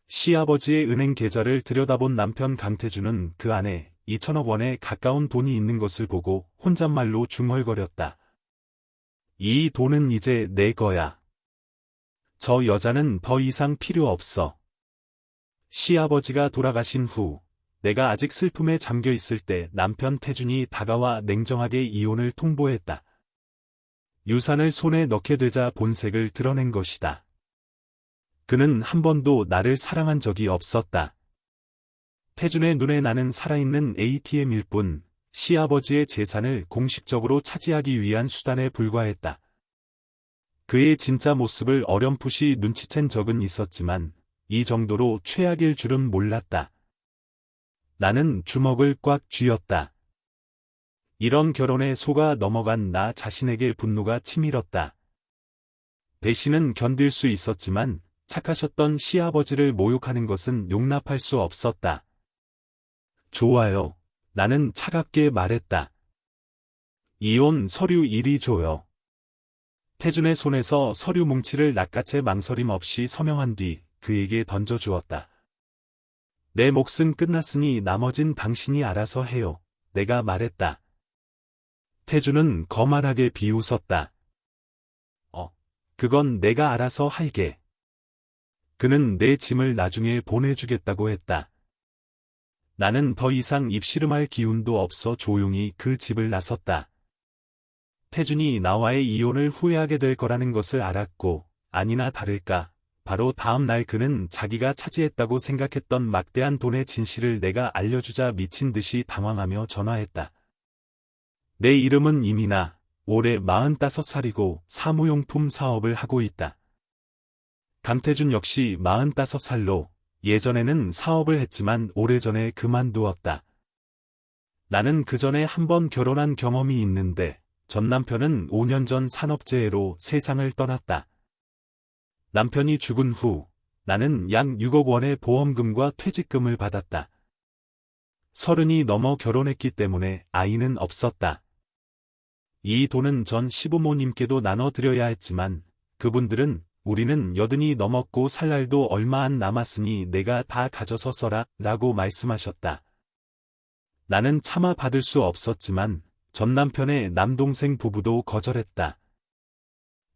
시아버지의 은행 계좌를 들여다본 남편 강태준은 그 안에 2천억 원에 가까운 돈이 있는 것을 보고 혼잣말로 중얼거렸다. 이 돈은 이제 내 거야. 저 여자는 더 이상 필요 없어. 시아버지가 돌아가신 후 내가 아직 슬픔에 잠겨 있을 때 남편 태준이 다가와 냉정하게 이혼을 통보했다. 유산을 손에 넣게 되자 본색을 드러낸 것이다. 그는 한 번도 나를 사랑한 적이 없었다. 태준의 눈에 나는 살아있는 ATM일 뿐 시아버지의 재산을 공식적으로 차지하기 위한 수단에 불과했다. 그의 진짜 모습을 어렴풋이 눈치챈 적은 있었지만 이 정도로 최악일 줄은 몰랐다. 나는 주먹을 꽉 쥐었다. 이런 결혼에 속아 넘어간 나 자신에게 분노가 치밀었다. 배신은 견딜 수 있었지만 착하셨던 시아버지를 모욕하는 것은 용납할 수 없었다. 좋아요. 나는 차갑게 말했다. 이혼 서류 이리 줘요. 태준의 손에서 서류 뭉치를 낚아채 망설임 없이 서명한 뒤 그에게 던져주었다. 내 몫은 끝났으니 나머진 당신이 알아서 해요. 내가 말했다. 태준은 거만하게 비웃었다. 그건 내가 알아서 할게. 그는 내 짐을 나중에 보내주겠다고 했다. 나는 더 이상 입씨름할 기운도 없어 조용히 그 집을 나섰다. 태준이 나와의 이혼을 후회하게 될 거라는 것을 알았고, 아니나 다를까, 바로 다음 날 그는 자기가 차지했다고 생각했던 막대한 돈의 진실을 내가 알려주자 미친 듯이 당황하며 전화했다. 내 이름은 이민아, 올해 45살이고 사무용품 사업을 하고 있다. 강태준 역시 45살로 예전에는 사업을 했지만 오래전에 그만두었다. 나는 그 전에 한 번 결혼한 경험이 있는데 전 남편은 5년 전 산업재해로 세상을 떠났다. 남편이 죽은 후 나는 약 6억 원의 보험금과 퇴직금을 받았다. 30이 넘어 결혼했기 때문에 아이는 없었다. 이 돈은 전 시부모님께도 나눠드려야 했지만 그분들은 우리는 80이 넘었고 살 날도 얼마 안 남았으니 내가 다 가져서 써라 라고 말씀하셨다. 나는 차마 받을 수 없었지만 전 남편의 남동생 부부도 거절했다.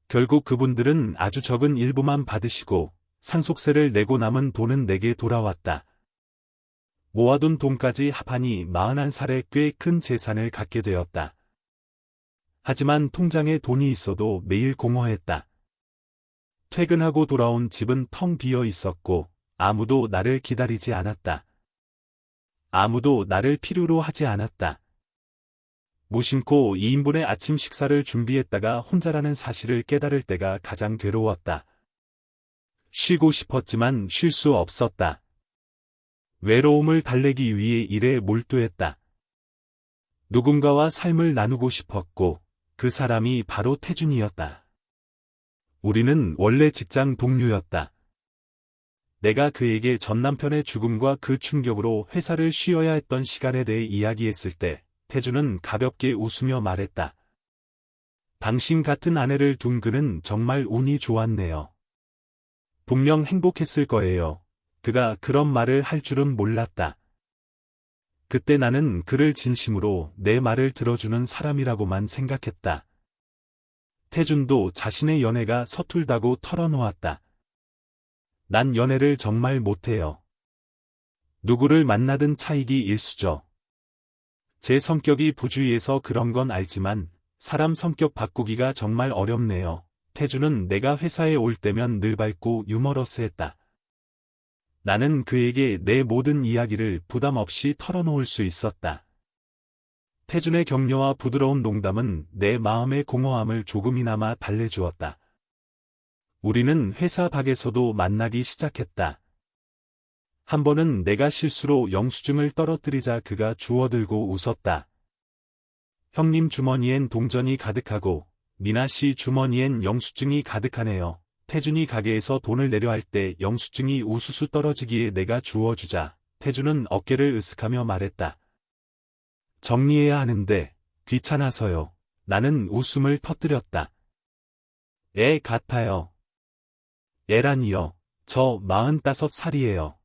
결국 그분들은 아주 적은 일부만 받으시고 상속세를 내고 남은 돈은 내게 돌아왔다. 모아둔 돈까지 합하니 41살에 꽤 큰 재산을 갖게 되었다. 하지만 통장에 돈이 있어도 매일 공허했다. 퇴근하고 돌아온 집은 텅 비어 있었고 아무도 나를 기다리지 않았다. 아무도 나를 필요로 하지 않았다. 무심코 2인분의 아침 식사를 준비했다가 혼자라는 사실을 깨달을 때가 가장 괴로웠다. 쉬고 싶었지만 쉴 수 없었다. 외로움을 달래기 위해 일에 몰두했다. 누군가와 삶을 나누고 싶었고 그 사람이 바로 태준이었다. 우리는 원래 직장 동료였다. 내가 그에게 전 남편의 죽음과 그 충격으로 회사를 쉬어야 했던 시간에 대해 이야기했을 때 태준은 가볍게 웃으며 말했다. 당신 같은 아내를 둔 그는 정말 운이 좋았네요. 분명 행복했을 거예요. 그가 그런 말을 할 줄은 몰랐다. 그때 나는 그를 진심으로 내 말을 들어주는 사람이라고만 생각했다. 태준도 자신의 연애가 서툴다고 털어놓았다. 난 연애를 정말 못해요. 누구를 만나든 차이기 일쑤죠. 제 성격이 부주의해서 그런 건 알지만 사람 성격 바꾸기가 정말 어렵네요. 태준은 내가 회사에 올 때면 늘 밝고 유머러스했다. 나는 그에게 내 모든 이야기를 부담 없이 털어놓을 수 있었다. 태준의 격려와 부드러운 농담은 내 마음의 공허함을 조금이나마 달래주었다. 우리는 회사 밖에서도 만나기 시작했다. 한 번은 내가 실수로 영수증을 떨어뜨리자 그가 주워들고 웃었다. 형님 주머니엔 동전이 가득하고 미나 씨 주머니엔 영수증이 가득하네요. 태준이 가게에서 돈을 내려 할 때 영수증이 우수수 떨어지기에 내가 주워주자 태준은 어깨를 으쓱하며 말했다. 정리해야 하는데 귀찮아서요. 나는 웃음을 터뜨렸다. 애 같아요. 애라니요. 저 45살이에요.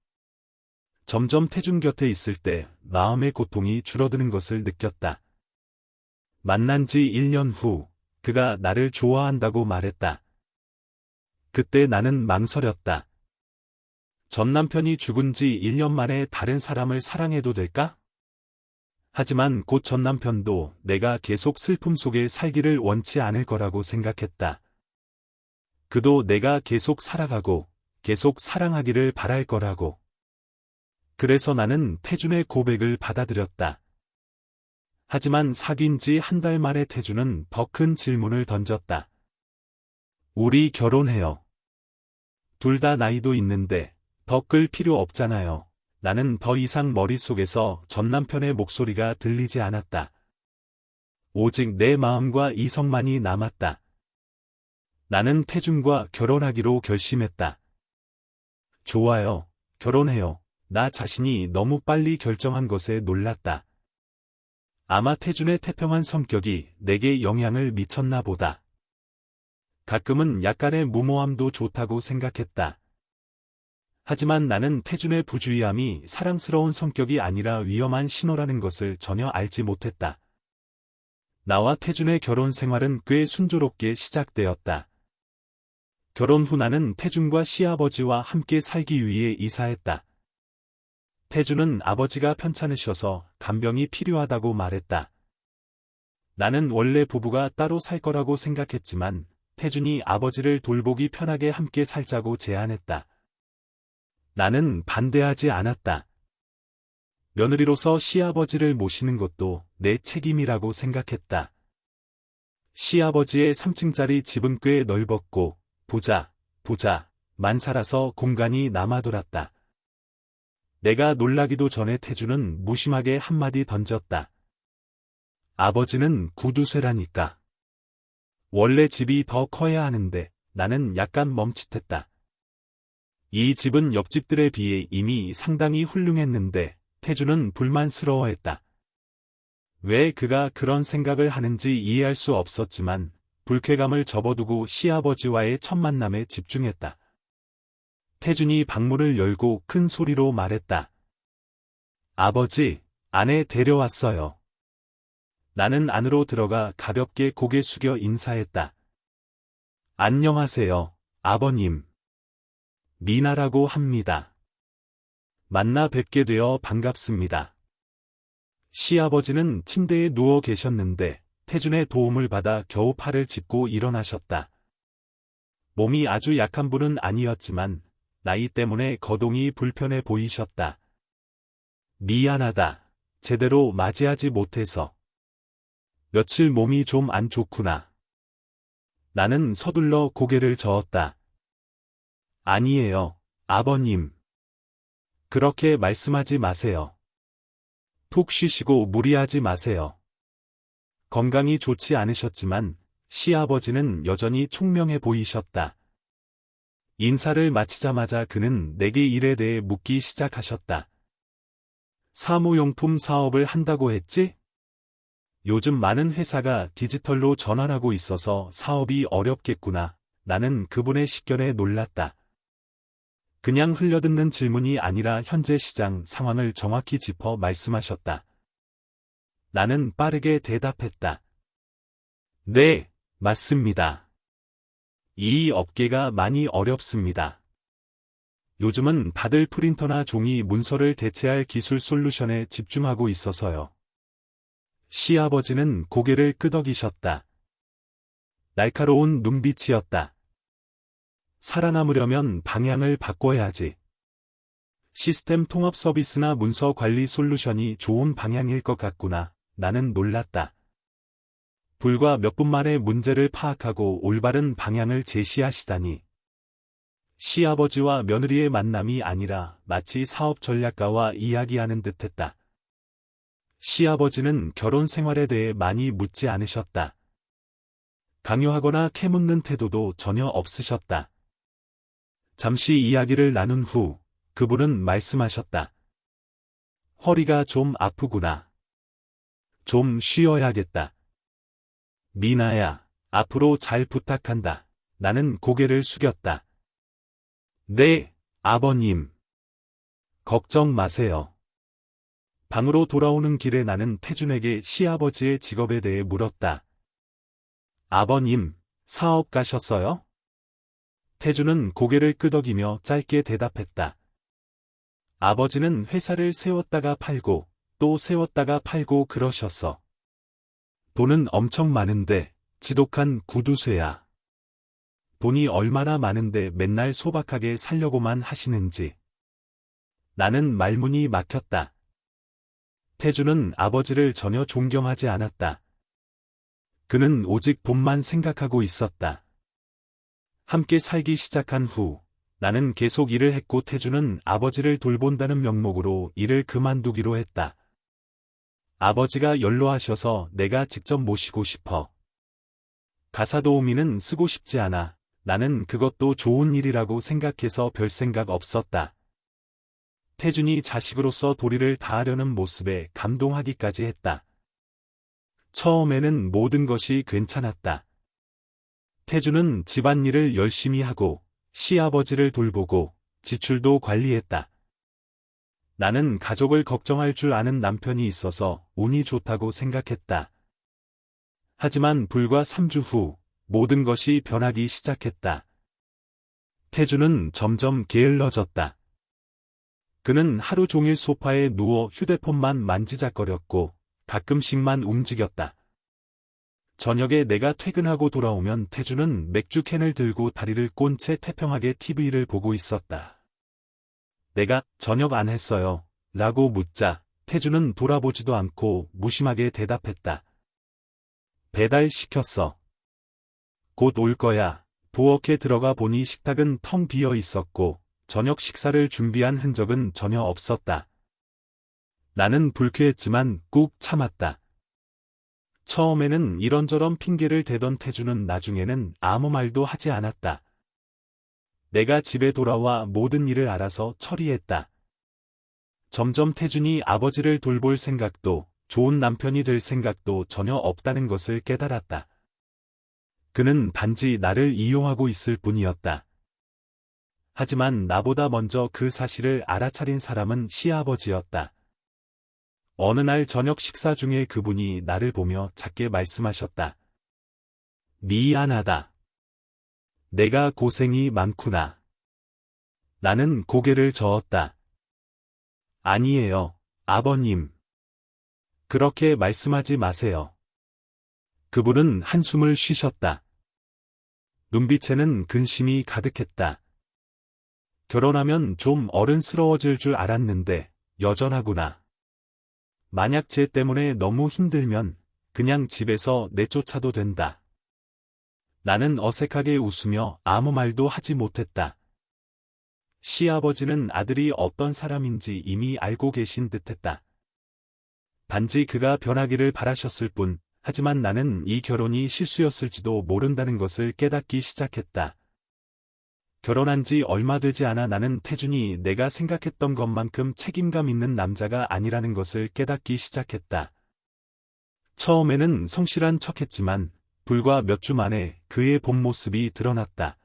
점점 태준 곁에 있을 때 마음의 고통이 줄어드는 것을 느꼈다. 만난 지 1년 후, 그가 나를 좋아한다고 말했다. 그때 나는 망설였다. 전 남편이 죽은 지 1년 만에 다른 사람을 사랑해도 될까? 하지만 곧 전 남편도 내가 계속 슬픔 속에 살기를 원치 않을 거라고 생각했다. 그도 내가 계속 살아가고, 계속 사랑하기를 바랄 거라고. 그래서 나는 태준의 고백을 받아들였다. 하지만 사귄 지 한 달 만에 태준은 더 큰 질문을 던졌다. 우리 결혼해요. 둘 다 나이도 있는데 더 끌 필요 없잖아요. 나는 더 이상 머릿속에서 전 남편의 목소리가 들리지 않았다. 오직 내 마음과 이성만이 남았다. 나는 태준과 결혼하기로 결심했다. 좋아요. 결혼해요. 나 자신이 너무 빨리 결정한 것에 놀랐다. 아마 태준의 태평한 성격이 내게 영향을 미쳤나 보다. 가끔은 약간의 무모함도 좋다고 생각했다. 하지만 나는 태준의 부주의함이 사랑스러운 성격이 아니라 위험한 신호라는 것을 전혀 알지 못했다. 나와 태준의 결혼 생활은 꽤 순조롭게 시작되었다. 결혼 후 나는 태준과 시아버지와 함께 살기 위해 이사했다. 태준은 아버지가 편찮으셔서 간병이 필요하다고 말했다. 나는 원래 부부가 따로 살 거라고 생각했지만 태준이 아버지를 돌보기 편하게 함께 살자고 제안했다. 나는 반대하지 않았다. 며느리로서 시아버지를 모시는 것도 내 책임이라고 생각했다. 시아버지의 3층짜리 집은 꽤 넓었고 부자만 살아서 공간이 남아돌았다. 내가 놀라기도 전에 태준은 무심하게 한마디 던졌다. 아버지는 구두쇠라니까. 원래 집이 더 커야 하는데 나는 약간 멈칫했다. 이 집은 옆집들에 비해 이미 상당히 훌륭했는데 태준은 불만스러워했다. 왜 그가 그런 생각을 하는지 이해할 수 없었지만 불쾌감을 접어두고 시아버지와의 첫 만남에 집중했다. 태준이 방문을 열고 큰 소리로 말했다. 아버지, 아내 데려왔어요. 나는 안으로 들어가 가볍게 고개 숙여 인사했다. 안녕하세요, 아버님. 미나라고 합니다. 만나 뵙게 되어 반갑습니다. 시아버지는 침대에 누워 계셨는데 태준의 도움을 받아 겨우 팔을 짚고 일어나셨다. 몸이 아주 약한 분은 아니었지만 나이 때문에 거동이 불편해 보이셨다. 미안하다. 제대로 맞이하지 못해서. 며칠 몸이 좀 안 좋구나. 나는 서둘러 고개를 저었다. 아니에요, 아버님. 그렇게 말씀하지 마세요. 푹 쉬시고 무리하지 마세요. 건강이 좋지 않으셨지만 시아버지는 여전히 총명해 보이셨다. 인사를 마치자마자 그는 내게 일에 대해 묻기 시작하셨다. 사무용품 사업을 한다고 했지? 요즘 많은 회사가 디지털로 전환하고 있어서 사업이 어렵겠구나. 나는 그분의 식견에 놀랐다. 그냥 흘려듣는 질문이 아니라 현재 시장 상황을 정확히 짚어 말씀하셨다. 나는 빠르게 대답했다. 네, 맞습니다. 이 업계가 많이 어렵습니다. 요즘은 다들 프린터나 종이 문서를 대체할 기술 솔루션에 집중하고 있어서요. 시아버지는 고개를 끄덕이셨다. 날카로운 눈빛이었다. 살아남으려면 방향을 바꿔야지. 시스템 통합 서비스나 문서 관리 솔루션이 좋은 방향일 것 같구나. 나는 놀랐다. 불과 몇 분 만에 문제를 파악하고 올바른 방향을 제시하시다니. 시아버지와 며느리의 만남이 아니라 마치 사업 전략가와 이야기하는 듯했다. 시아버지는 결혼 생활에 대해 많이 묻지 않으셨다. 강요하거나 캐묻는 태도도 전혀 없으셨다. 잠시 이야기를 나눈 후 그분은 말씀하셨다. 허리가 좀 아프구나. 좀 쉬어야겠다. 미나야, 앞으로 잘 부탁한다. 나는 고개를 숙였다. 네, 아버님, 걱정 마세요. 방으로 돌아오는 길에 나는 태준에게 시아버지의 직업에 대해 물었다. 아버님, 사업 가셨어요? 태준은 고개를 끄덕이며 짧게 대답했다. 아버지는 회사를 세웠다가 팔고 또 세웠다가 팔고 그러셨어. 돈은 엄청 많은데 지독한 구두쇠야. 돈이 얼마나 많은데 맨날 소박하게 살려고만 하시는지. 나는 말문이 막혔다. 태준은 아버지를 전혀 존경하지 않았다. 그는 오직 돈만 생각하고 있었다. 함께 살기 시작한 후 나는 계속 일을 했고 태준은 아버지를 돌본다는 명목으로 일을 그만두기로 했다. 아버지가 연로하셔서 내가 직접 모시고 싶어. 가사도우미는 쓰고 싶지 않아. 나는 그것도 좋은 일이라고 생각해서 별 생각 없었다. 태준이 자식으로서 도리를 다하려는 모습에 감동하기까지 했다. 처음에는 모든 것이 괜찮았다. 태준은 집안일을 열심히 하고 시아버지를 돌보고 지출도 관리했다. 나는 가족을 걱정할 줄 아는 남편이 있어서 운이 좋다고 생각했다. 하지만 불과 3주 후 모든 것이 변하기 시작했다. 태준은 점점 게을러졌다. 그는 하루 종일 소파에 누워 휴대폰만 만지작거렸고 가끔씩만 움직였다. 저녁에 내가 퇴근하고 돌아오면 태준은 맥주캔을 들고 다리를 꼰 채 태평하게 TV를 보고 있었다. 내가 저녁 안 했어요. 라고 묻자 태준은 돌아보지도 않고 무심하게 대답했다. 배달시켰어. 곧 올 거야. 부엌에 들어가 보니 식탁은 텅 비어 있었고 저녁 식사를 준비한 흔적은 전혀 없었다. 나는 불쾌했지만 꾹 참았다. 처음에는 이런저런 핑계를 대던 태준은 나중에는 아무 말도 하지 않았다. 내가 집에 돌아와 모든 일을 알아서 처리했다. 점점 태준이 아버지를 돌볼 생각도 좋은 남편이 될 생각도 전혀 없다는 것을 깨달았다. 그는 단지 나를 이용하고 있을 뿐이었다. 하지만 나보다 먼저 그 사실을 알아차린 사람은 시아버지였다. 어느 날 저녁 식사 중에 그분이 나를 보며 작게 말씀하셨다. 미안하다. 내가 고생이 많구나. 나는 고개를 저었다. 아니에요, 아버님. 그렇게 말씀하지 마세요. 그분은 한숨을 쉬셨다. 눈빛에는 근심이 가득했다. 결혼하면 좀 어른스러워질 줄 알았는데 여전하구나. 만약 쟤 때문에 너무 힘들면 그냥 집에서 내쫓아도 된다. 나는 어색하게 웃으며 아무 말도 하지 못했다. 시아버지는 아들이 어떤 사람인지 이미 알고 계신 듯했다. 단지 그가 변하기를 바라셨을 뿐, 하지만 나는 이 결혼이 실수였을지도 모른다는 것을 깨닫기 시작했다. 결혼한 지 얼마 되지 않아 나는 태준이 내가 생각했던 것만큼 책임감 있는 남자가 아니라는 것을 깨닫기 시작했다. 처음에는 성실한 척했지만 불과 몇 주 만에 그의 본 모습이 드러났다.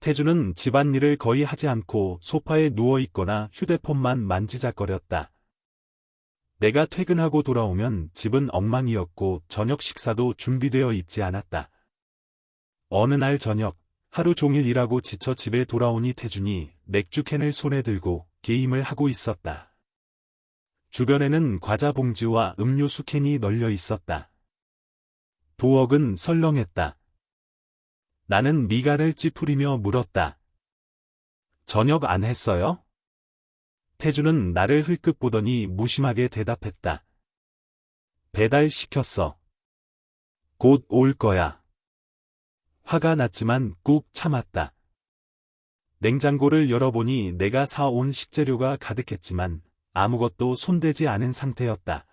태준은 집안일을 거의 하지 않고 소파에 누워있거나 휴대폰만 만지작거렸다. 내가 퇴근하고 돌아오면 집은 엉망이었고 저녁 식사도 준비되어 있지 않았다. 어느 날 저녁, 하루 종일 일하고 지쳐 집에 돌아오니 태준이 맥주캔을 손에 들고 게임을 하고 있었다. 주변에는 과자 봉지와 음료수 캔이 널려 있었다. 부엌은 설렁했다. 나는 미간을 찌푸리며 물었다. 저녁 안 했어요? 태준은 나를 흘끗 보더니 무심하게 대답했다. 배달시켰어. 곧 올 거야. 화가 났지만 꾹 참았다. 냉장고를 열어보니 내가 사온 식재료가 가득했지만 아무것도 손대지 않은 상태였다.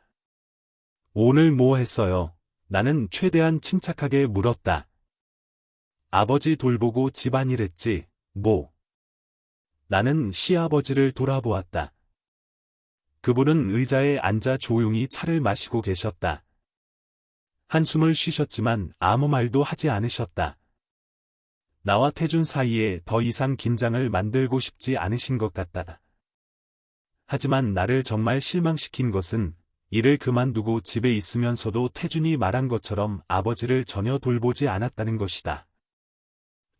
오늘 뭐 했어요? 나는 최대한 침착하게 물었다. 아버지 돌보고 집안일 했지, 뭐. 나는 시아버지를 돌아보았다. 그분은 의자에 앉아 조용히 차를 마시고 계셨다. 한숨을 쉬셨지만 아무 말도 하지 않으셨다. 나와 태준 사이에 더 이상 긴장을 만들고 싶지 않으신 것 같다. 하지만 나를 정말 실망시킨 것은 일을 그만두고 집에 있으면서도 태준이 말한 것처럼 아버지를 전혀 돌보지 않았다는 것이다.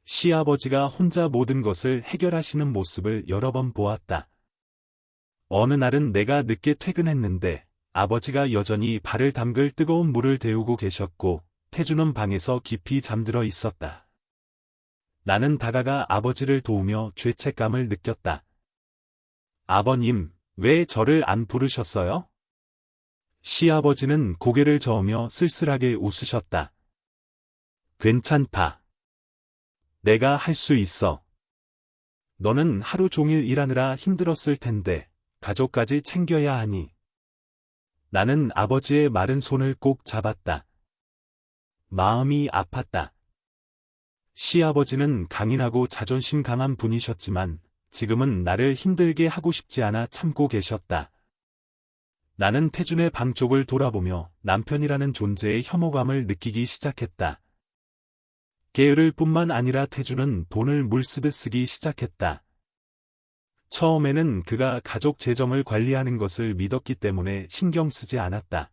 시아버지가 혼자 모든 것을 해결하시는 모습을 여러 번 보았다. 어느 날은 내가 늦게 퇴근했는데 아버지가 여전히 발을 담글 뜨거운 물을 데우고 계셨고 태준은 방에서 깊이 잠들어 있었다. 나는 다가가 아버지를 도우며 죄책감을 느꼈다. 아버님, 왜 저를 안 부르셨어요? 시아버지는 고개를 저으며 쓸쓸하게 웃으셨다. 괜찮다. 내가 할 수 있어. 너는 하루 종일 일하느라 힘들었을 텐데 가족까지 챙겨야 하니. 나는 아버지의 마른 손을 꼭 잡았다. 마음이 아팠다. 시아버지는 강인하고 자존심 강한 분이셨지만 지금은 나를 힘들게 하고 싶지 않아 참고 계셨다. 나는 태준의 방 쪽을 돌아보며 남편이라는 존재의 혐오감을 느끼기 시작했다. 게으를 뿐만 아니라 태준은 돈을 물쓰듯 쓰기 시작했다. 처음에는 그가 가족 재정을 관리하는 것을 믿었기 때문에 신경 쓰지 않았다.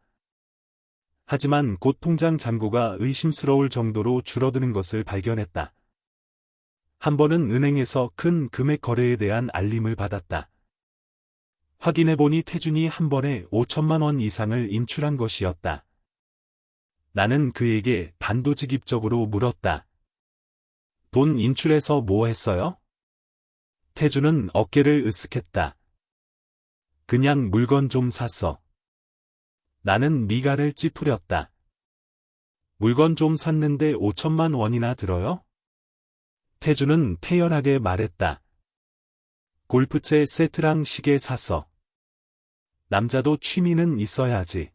하지만 곧 통장 잔고가 의심스러울 정도로 줄어드는 것을 발견했다. 한 번은 은행에서 큰 금액 거래에 대한 알림을 받았다. 확인해보니 태준이 한 번에 5천만 원 이상을 인출한 것이었다. 나는 그에게 단도직입적으로 물었다. 돈 인출해서 뭐 했어요? 태준은 어깨를 으쓱했다. 그냥 물건 좀 샀어. 나는 미간을 찌푸렸다. 물건 좀 샀는데 5천만 원이나 들어요? 태준은 태연하게 말했다. 골프채 세트랑 시계 샀어. 남자도 취미는 있어야지.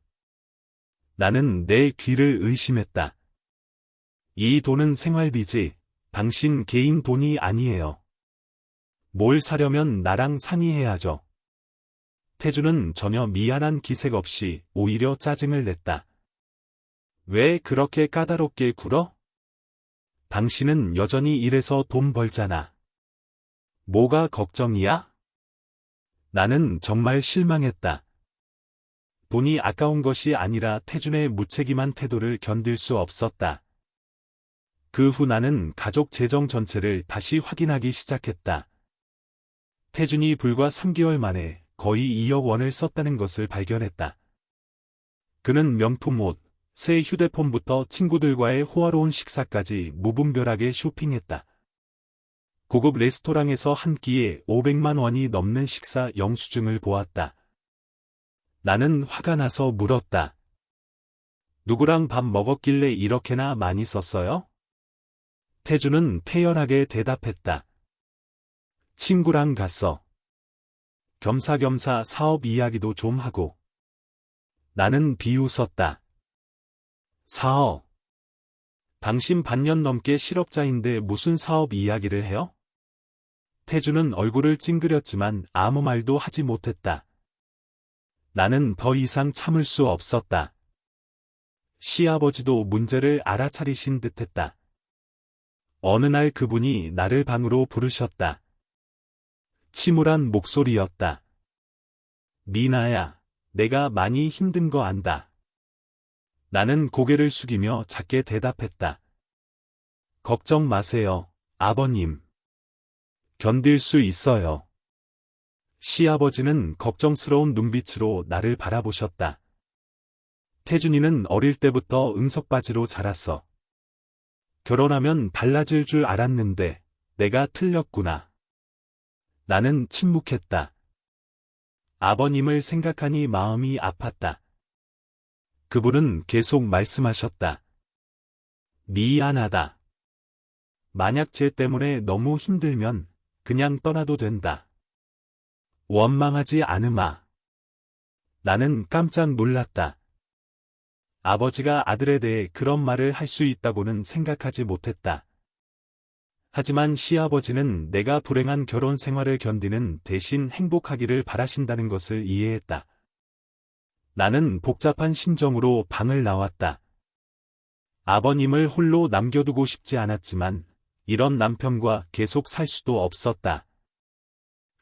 나는 내 귀를 의심했다. 이 돈은 생활비지, 당신 개인 돈이 아니에요. 뭘 사려면 나랑 상의해야죠. 태준은 전혀 미안한 기색 없이 오히려 짜증을 냈다. 왜 그렇게 까다롭게 굴어? 당신은 여전히 일해서 돈 벌잖아. 뭐가 걱정이야? 나는 정말 실망했다. 돈이 아까운 것이 아니라 태준의 무책임한 태도를 견딜 수 없었다. 그 후 나는 가족 재정 전체를 다시 확인하기 시작했다. 태준이 불과 3개월 만에 거의 2억 원을 썼다는 것을 발견했다. 그는 명품 옷, 새 휴대폰부터 친구들과의 호화로운 식사까지 무분별하게 쇼핑했다. 고급 레스토랑에서 한 끼에 500만 원이 넘는 식사 영수증을 보았다. 나는 화가 나서 물었다. 누구랑 밥 먹었길래 이렇게나 많이 썼어요? 태준은 태연하게 대답했다. 친구랑 갔어. 겸사겸사 사업 이야기도 좀 하고. 나는 비웃었다. 사업. 당신 반년 넘게 실업자인데 무슨 사업 이야기를 해요? 태준은 얼굴을 찡그렸지만 아무 말도 하지 못했다. 나는 더 이상 참을 수 없었다. 시아버지도 문제를 알아차리신 듯했다. 어느 날 그분이 나를 방으로 부르셨다. 침울한 목소리였다. 미나야, 내가 많이 힘든 거 안다. 나는 고개를 숙이며 작게 대답했다. 걱정 마세요, 아버님. 견딜 수 있어요. 시아버지는 걱정스러운 눈빛으로 나를 바라보셨다. 태준이는 어릴 때부터 응석바지로 자랐어. 결혼하면 달라질 줄 알았는데 내가 틀렸구나. 나는 침묵했다. 아버님을 생각하니 마음이 아팠다. 그분은 계속 말씀하셨다. 미안하다. 만약 쟤 때문에 너무 힘들면 그냥 떠나도 된다. 원망하지 않으마. 나는 깜짝 놀랐다. 아버지가 아들에 대해 그런 말을 할 수 있다고는 생각하지 못했다. 하지만 시아버지는 내가 불행한 결혼 생활을 견디는 대신 행복하기를 바라신다는 것을 이해했다. 나는 복잡한 심정으로 방을 나왔다. 아버님을 홀로 남겨두고 싶지 않았지만 이런 남편과 계속 살 수도 없었다.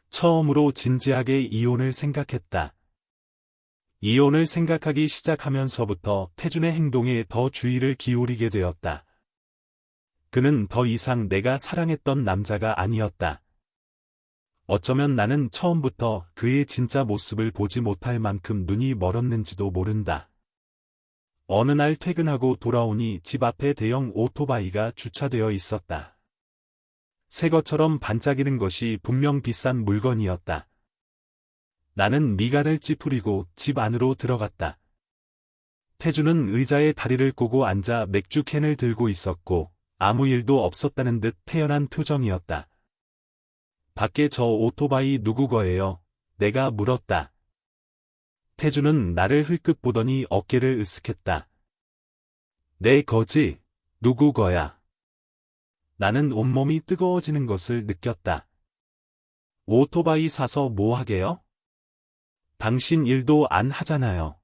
처음으로 진지하게 이혼을 생각했다. 이혼을 생각하기 시작하면서부터 태준의 행동에 더 주의를 기울이게 되었다. 그는 더 이상 내가 사랑했던 남자가 아니었다. 어쩌면 나는 처음부터 그의 진짜 모습을 보지 못할 만큼 눈이 멀었는지도 모른다. 어느 날 퇴근하고 돌아오니 집 앞에 대형 오토바이가 주차되어 있었다. 새 것처럼 반짝이는 것이 분명 비싼 물건이었다. 나는 미간을 찌푸리고 집 안으로 들어갔다. 태주는 의자에 다리를 꼬고 앉아 맥주캔을 들고 있었고 아무 일도 없었다는 듯 태연한 표정이었다. 밖에 저 오토바이 누구 거예요? 내가 물었다. 태주는 나를 흘끗 보더니 어깨를 으쓱했다. 내 거지? 누구 거야? 나는 온몸이 뜨거워지는 것을 느꼈다. 오토바이 사서 뭐 하게요? 당신 일도 안 하잖아요.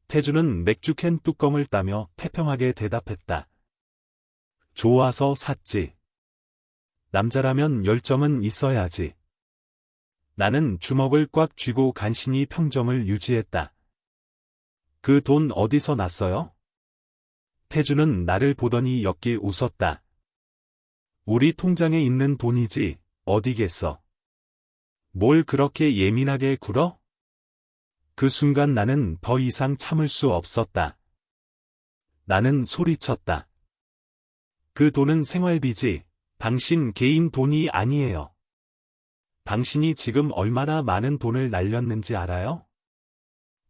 태주는 맥주캔 뚜껑을 따며 태평하게 대답했다. 좋아서 샀지. 남자라면 열정은 있어야지. 나는 주먹을 꽉 쥐고 간신히 평정을 유지했다. 그 돈 어디서 났어요? 태주는 나를 보더니 옅게 웃었다. 우리 통장에 있는 돈이지, 어디겠어. 뭘 그렇게 예민하게 굴어? 그 순간 나는 더 이상 참을 수 없었다. 나는 소리쳤다. 그 돈은 생활비지, 당신 개인 돈이 아니에요. 당신이 지금 얼마나 많은 돈을 날렸는지 알아요?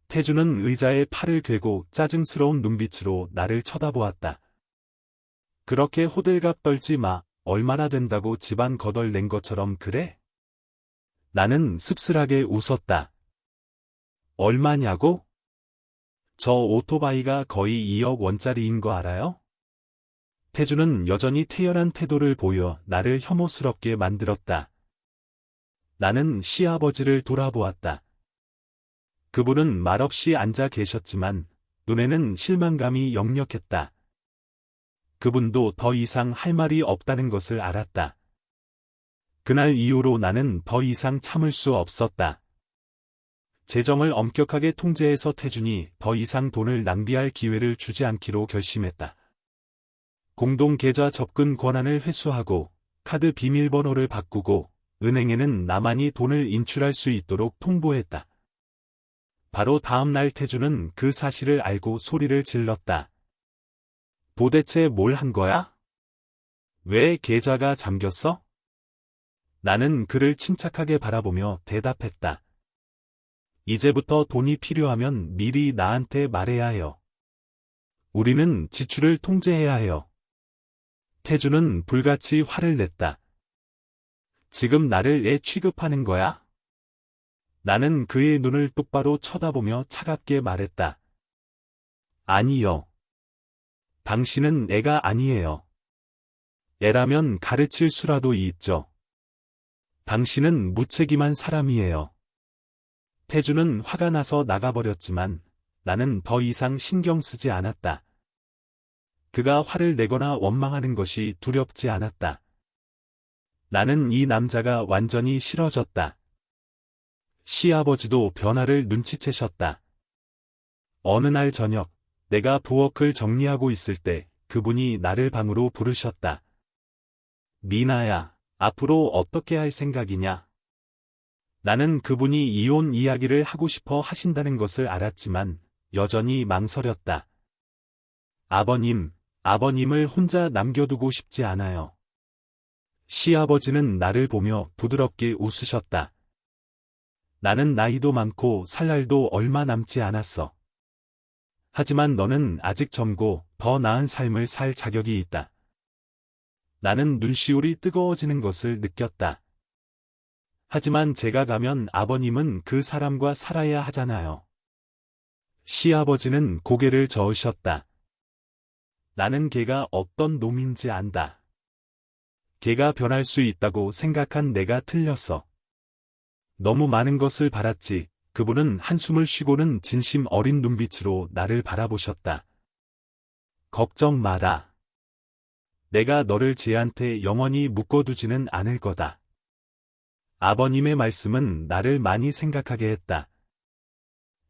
태주는 의자에 팔을 괴고 짜증스러운 눈빛으로 나를 쳐다보았다. 그렇게 호들갑 떨지 마, 얼마나 된다고 집안 거덜 낸 것처럼 그래? 나는 씁쓸하게 웃었다. 얼마냐고? 저 오토바이가 거의 2억 원짜리인 거 알아요? 태주는 여전히 태연한 태도를 보여 나를 혐오스럽게 만들었다. 나는 시아버지를 돌아보았다. 그분은 말없이 앉아 계셨지만 눈에는 실망감이 역력했다. 그분도 더 이상 할 말이 없다는 것을 알았다. 그날 이후로 나는 더 이상 참을 수 없었다. 재정을 엄격하게 통제해서 태준이 더 이상 돈을 낭비할 기회를 주지 않기로 결심했다. 공동계좌 접근 권한을 회수하고 카드 비밀번호를 바꾸고 은행에는 나만이 돈을 인출할 수 있도록 통보했다. 바로 다음 날 태준은 그 사실을 알고 소리를 질렀다. 도대체 뭘 한 거야? 왜 계좌가 잠겼어? 나는 그를 침착하게 바라보며 대답했다. 이제부터 돈이 필요하면 미리 나한테 말해야 해요. 우리는 지출을 통제해야 해요. 태주는 불같이 화를 냈다. 지금 나를 애 취급하는 거야? 나는 그의 눈을 똑바로 쳐다보며 차갑게 말했다. 아니요. 당신은 애가 아니에요. 애라면 가르칠 수라도 있죠. 당신은 무책임한 사람이에요. 태주는 화가 나서 나가버렸지만 나는 더 이상 신경 쓰지 않았다. 그가 화를 내거나 원망하는 것이 두렵지 않았다. 나는 이 남자가 완전히 싫어졌다. 시아버지도 변화를 눈치채셨다. 어느 날 저녁, 내가 부엌을 정리하고 있을 때 그분이 나를 방으로 부르셨다. 미나야, 앞으로 어떻게 할 생각이냐? 나는 그분이 이혼 이야기를 하고 싶어 하신다는 것을 알았지만 여전히 망설였다. 아버님을 혼자 남겨두고 싶지 않아요. 시아버지는 나를 보며 부드럽게 웃으셨다. 나는 나이도 많고 살 날도 얼마 남지 않았어. 하지만 너는 아직 젊고 더 나은 삶을 살 자격이 있다. 나는 눈시울이 뜨거워지는 것을 느꼈다. 하지만 제가 가면 아버님은 그 사람과 살아야 하잖아요. 시아버지는 고개를 저으셨다. 나는 걔가 어떤 놈인지 안다. 걔가 변할 수 있다고 생각한 내가 틀렸어. 너무 많은 것을 바랐지. 그분은 한숨을 쉬고는 진심 어린 눈빛으로 나를 바라보셨다. 걱정 마라. 내가 너를 쟤한테 영원히 묶어두지는 않을 거다. 아버님의 말씀은 나를 많이 생각하게 했다.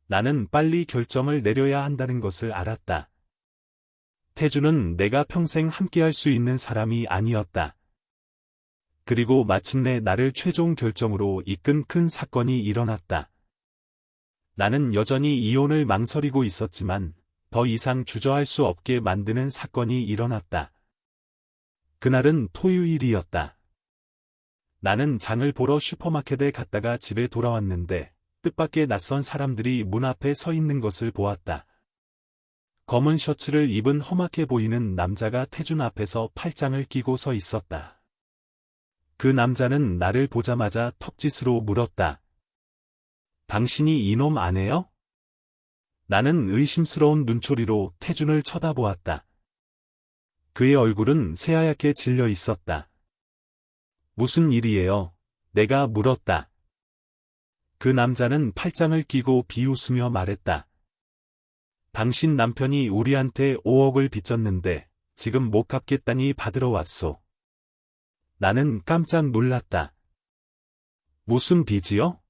나는 빨리 결정을 내려야 한다는 것을 알았다. 태주는 내가 평생 함께할 수 있는 사람이 아니었다. 그리고 마침내 나를 최종 결정으로 이끈 큰 사건이 일어났다. 나는 여전히 이혼을 망설이고 있었지만 더 이상 주저할 수 없게 만드는 사건이 일어났다. 그날은 토요일이었다. 나는 장을 보러 슈퍼마켓에 갔다가 집에 돌아왔는데 뜻밖의 낯선 사람들이 문 앞에 서 있는 것을 보았다. 검은 셔츠를 입은 험악해 보이는 남자가 태준 앞에서 팔짱을 끼고 서 있었다. 그 남자는 나를 보자마자 턱짓으로 물었다. 당신이 이놈 아내요? 나는 의심스러운 눈초리로 태준을 쳐다보았다. 그의 얼굴은 새하얗게 질려 있었다. 무슨 일이에요? 내가 물었다. 그 남자는 팔짱을 끼고 비웃으며 말했다. 당신 남편이 우리한테 5억을 빚졌는데 지금 못 갚겠다니 받으러 왔소. 나는 깜짝 놀랐다. 무슨 빚이요?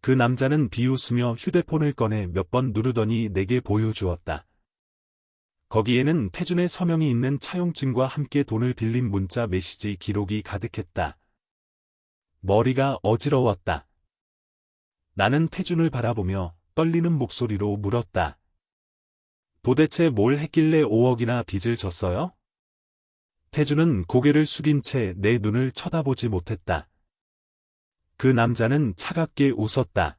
그 남자는 비웃으며 휴대폰을 꺼내 몇 번 누르더니 내게 보여주었다. 거기에는 태준의 서명이 있는 차용증과 함께 돈을 빌린 문자 메시지 기록이 가득했다. 머리가 어지러웠다. 나는 태준을 바라보며 떨리는 목소리로 물었다. 도대체 뭘 했길래 5억이나 빚을 졌어요? 태준은 고개를 숙인 채 내 눈을 쳐다보지 못했다. 그 남자는 차갑게 웃었다.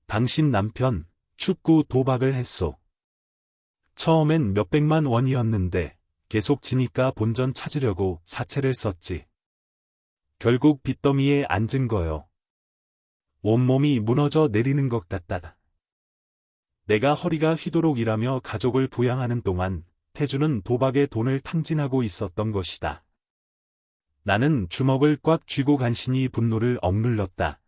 당신 남편, 축구 도박을 했소. 처음엔 몇백만 원이었는데 계속 지니까 본전 찾으려고 사채를 썼지. 결국 빚더미에 앉은 거요. 온몸이 무너져 내리는 것 같다. 내가 허리가 휘도록 일하며 가족을 부양하는 동안 태주는 도박에 돈을 탕진하고 있었던 것이다. 나는 주먹을 꽉 쥐고 간신히 분노를 억눌렀다.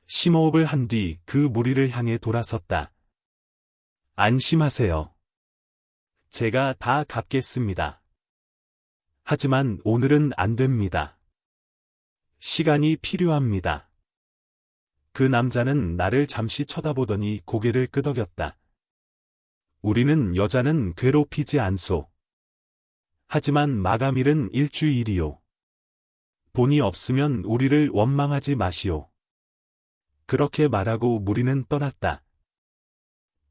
심호흡을 한 뒤 그 무리를 향해 돌아섰다. 안심하세요. 제가 다 갚겠습니다. 하지만 오늘은 안 됩니다. 시간이 필요합니다. 그 남자는 나를 잠시 쳐다보더니 고개를 끄덕였다. 우리는 여자는 괴롭히지 않소. 하지만 마감일은 일주일이요. 돈이 없으면 우리를 원망하지 마시오. 그렇게 말하고 무리는 떠났다.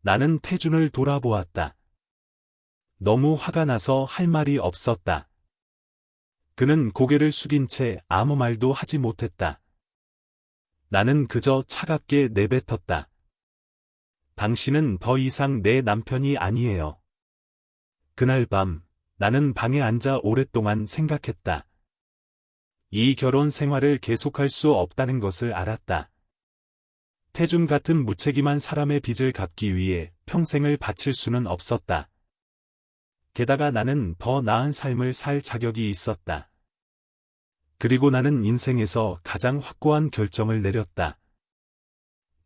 나는 태준을 돌아보았다. 너무 화가 나서 할 말이 없었다. 그는 고개를 숙인 채 아무 말도 하지 못했다. 나는 그저 차갑게 내뱉었다. 당신은 더 이상 내 남편이 아니에요. 그날 밤, 나는 방에 앉아 오랫동안 생각했다. 이 결혼 생활을 계속할 수 없다는 것을 알았다. 태준 같은 무책임한 사람의 빚을 갚기 위해 평생을 바칠 수는 없었다. 게다가 나는 더 나은 삶을 살 자격이 있었다. 그리고 나는 인생에서 가장 확고한 결정을 내렸다.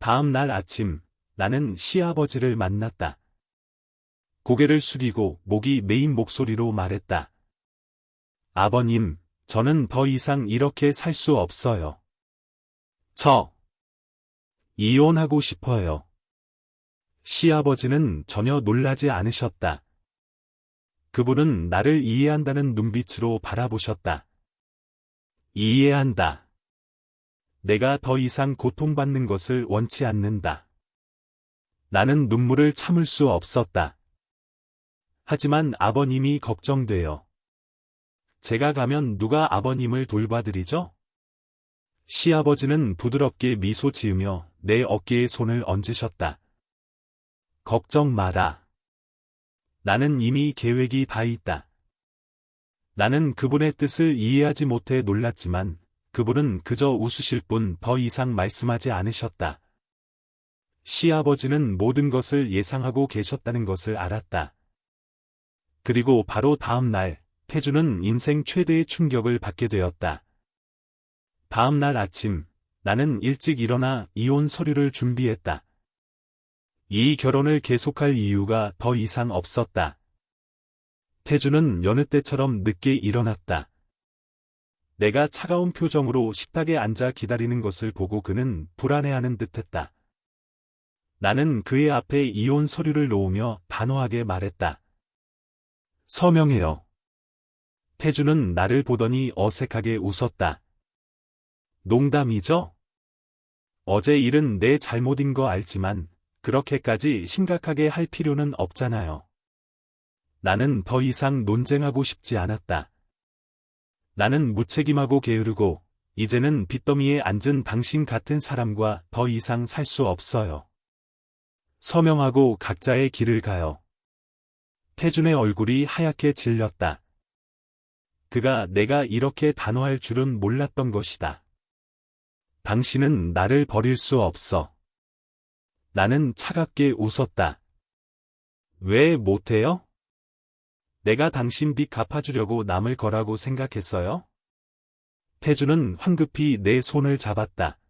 다음 날 아침, 나는 시아버지를 만났다. 고개를 숙이고 목이 메인 목소리로 말했다. 아버님, 저는 더 이상 이렇게 살 수 없어요. 저 이혼하고 싶어요. 시아버지는 전혀 놀라지 않으셨다. 그분은 나를 이해한다는 눈빛으로 바라보셨다. 이해한다. 내가 더 이상 고통받는 것을 원치 않는다. 나는 눈물을 참을 수 없었다. 하지만 아버님이 걱정돼요. 제가 가면 누가 아버님을 돌봐드리죠? 시아버지는 부드럽게 미소 지으며 내 어깨에 손을 얹으셨다. 걱정 마라. 나는 이미 계획이 다 있다. 나는 그분의 뜻을 이해하지 못해 놀랐지만 그분은 그저 웃으실 뿐 더 이상 말씀하지 않으셨다. 시아버지는 모든 것을 예상하고 계셨다는 것을 알았다. 그리고 바로 다음 날, 태주는 인생 최대의 충격을 받게 되었다. 다음 날 아침, 나는 일찍 일어나 이혼 서류를 준비했다. 이 결혼을 계속할 이유가 더 이상 없었다. 태주는 여느 때처럼 늦게 일어났다. 내가 차가운 표정으로 식탁에 앉아 기다리는 것을 보고 그는 불안해하는 듯했다. 나는 그의 앞에 이혼 서류를 놓으며 단호하게 말했다. 서명해요. 태주는 나를 보더니 어색하게 웃었다. 농담이죠? 어제 일은 내 잘못인 거 알지만 그렇게까지 심각하게 할 필요는 없잖아요. 나는 더 이상 논쟁하고 싶지 않았다. 나는 무책임하고 게으르고 이제는 빚더미에 앉은 당신 같은 사람과 더 이상 살 수 없어요. 서명하고 각자의 길을 가요. 태준의 얼굴이 하얗게 질렸다. 그가 내가 이렇게 단호할 줄은 몰랐던 것이다. 당신은 나를 버릴 수 없어. 나는 차갑게 웃었다. 왜 못해요? 내가 당신 빚 갚아주려고 남을 거라고 생각했어요? 태주는 황급히 내 손을 잡았다.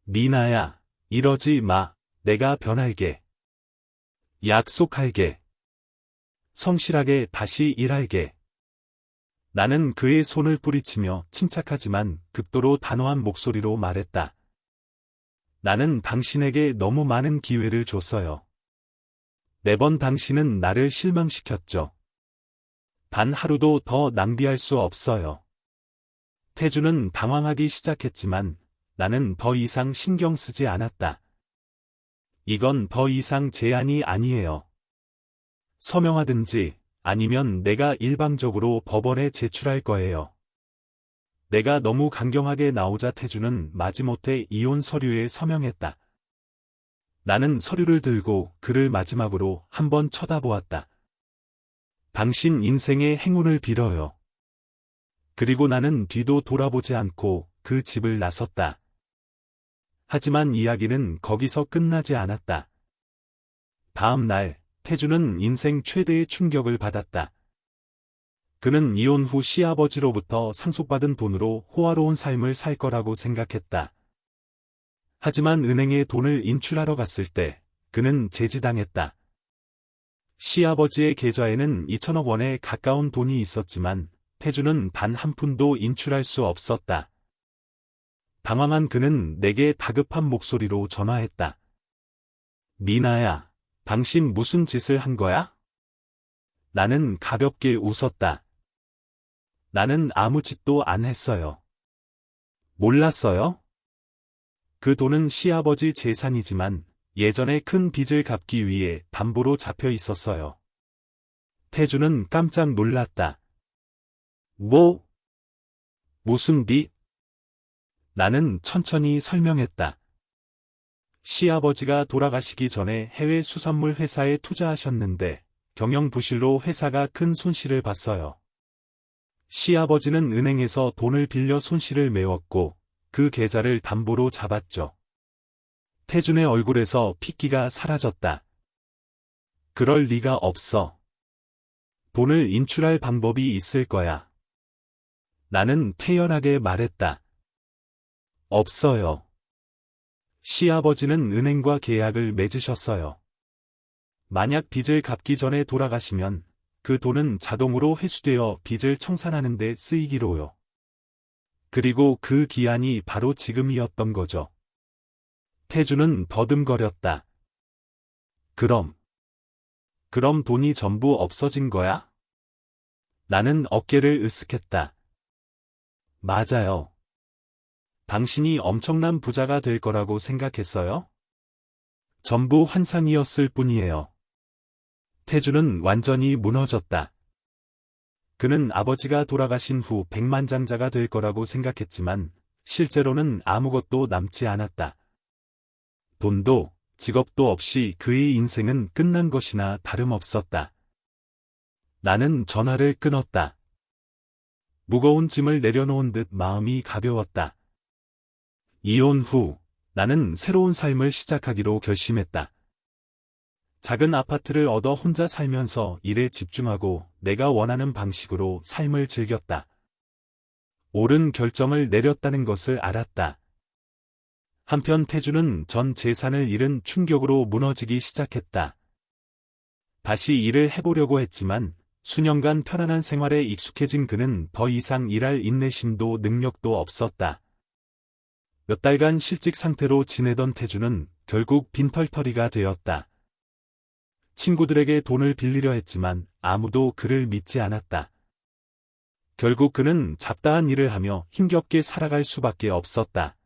미나야, 이러지 마. 내가 변할게. 약속할게. 성실하게 다시 일할게. 나는 그의 손을 뿌리치며 침착하지만 극도로 단호한 목소리로 말했다. 나는 당신에게 너무 많은 기회를 줬어요. 매번 당신은 나를 실망시켰죠. 단 하루도 더 낭비할 수 없어요. 태주는 당황하기 시작했지만 나는 더 이상 신경 쓰지 않았다. 이건 더 이상 제한이 아니에요. 서명하든지 아니면 내가 일방적으로 법원에 제출할 거예요. 내가 너무 강경하게 나오자 태주는 마지못해 이혼 서류에 서명했다. 나는 서류를 들고 그를 마지막으로 한번 쳐다보았다. 당신 인생의 행운을 빌어요. 그리고 나는 뒤도 돌아보지 않고 그 집을 나섰다. 하지만 이야기는 거기서 끝나지 않았다. 다음 날, 태주는 인생 최대의 충격을 받았다. 그는 이혼 후 시아버지로부터 상속받은 돈으로 호화로운 삶을 살 거라고 생각했다. 하지만 은행에 돈을 인출하러 갔을 때 그는 제지당했다. 시아버지의 계좌에는 2천억 원에 가까운 돈이 있었지만 태주는 단 한 푼도 인출할 수 없었다. 당황한 그는 내게 다급한 목소리로 전화했다. 미나야, 당신 무슨 짓을 한 거야? 나는 가볍게 웃었다. 나는 아무 짓도 안 했어요. 몰랐어요? 그 돈은 시아버지 재산이지만 예전에 큰 빚을 갚기 위해 담보로 잡혀 있었어요. 태주는 깜짝 놀랐다. 뭐? 무슨 빚? 나는 천천히 설명했다. 시아버지가 돌아가시기 전에 해외 수산물 회사에 투자하셨는데 경영 부실로 회사가 큰 손실을 봤어요. 시아버지는 은행에서 돈을 빌려 손실을 메웠고 그 계좌를 담보로 잡았죠. 태준의 얼굴에서 핏기가 사라졌다. 그럴 리가 없어. 돈을 인출할 방법이 있을 거야. 나는 태연하게 말했다. 없어요. 시아버지는 은행과 계약을 맺으셨어요. 만약 빚을 갚기 전에 돌아가시면 그 돈은 자동으로 회수되어 빚을 청산하는 데 쓰이기로요. 그리고 그 기한이 바로 지금이었던 거죠. 태주는 더듬거렸다. 그럼 돈이 전부 없어진 거야? 나는 어깨를 으쓱했다. 맞아요. 당신이 엄청난 부자가 될 거라고 생각했어요? 전부 환상이었을 뿐이에요. 태주는 완전히 무너졌다. 그는 아버지가 돌아가신 후 백만장자가 될 거라고 생각했지만 실제로는 아무것도 남지 않았다. 돈도 직업도 없이 그의 인생은 끝난 것이나 다름없었다. 나는 전화를 끊었다. 무거운 짐을 내려놓은 듯 마음이 가벼웠다. 이혼 후 나는 새로운 삶을 시작하기로 결심했다. 작은 아파트를 얻어 혼자 살면서 일에 집중하고 내가 원하는 방식으로 삶을 즐겼다. 옳은 결정을 내렸다는 것을 알았다. 한편 태주는 전 재산을 잃은 충격으로 무너지기 시작했다. 다시 일을 해보려고 했지만 수년간 편안한 생활에 익숙해진 그는 더 이상 일할 인내심도 능력도 없었다. 몇 달간 실직 상태로 지내던 태주는 결국 빈털터리가 되었다. 친구들에게 돈을 빌리려 했지만 아무도 그를 믿지 않았다. 결국 그는 잡다한 일을 하며 힘겹게 살아갈 수밖에 없었다.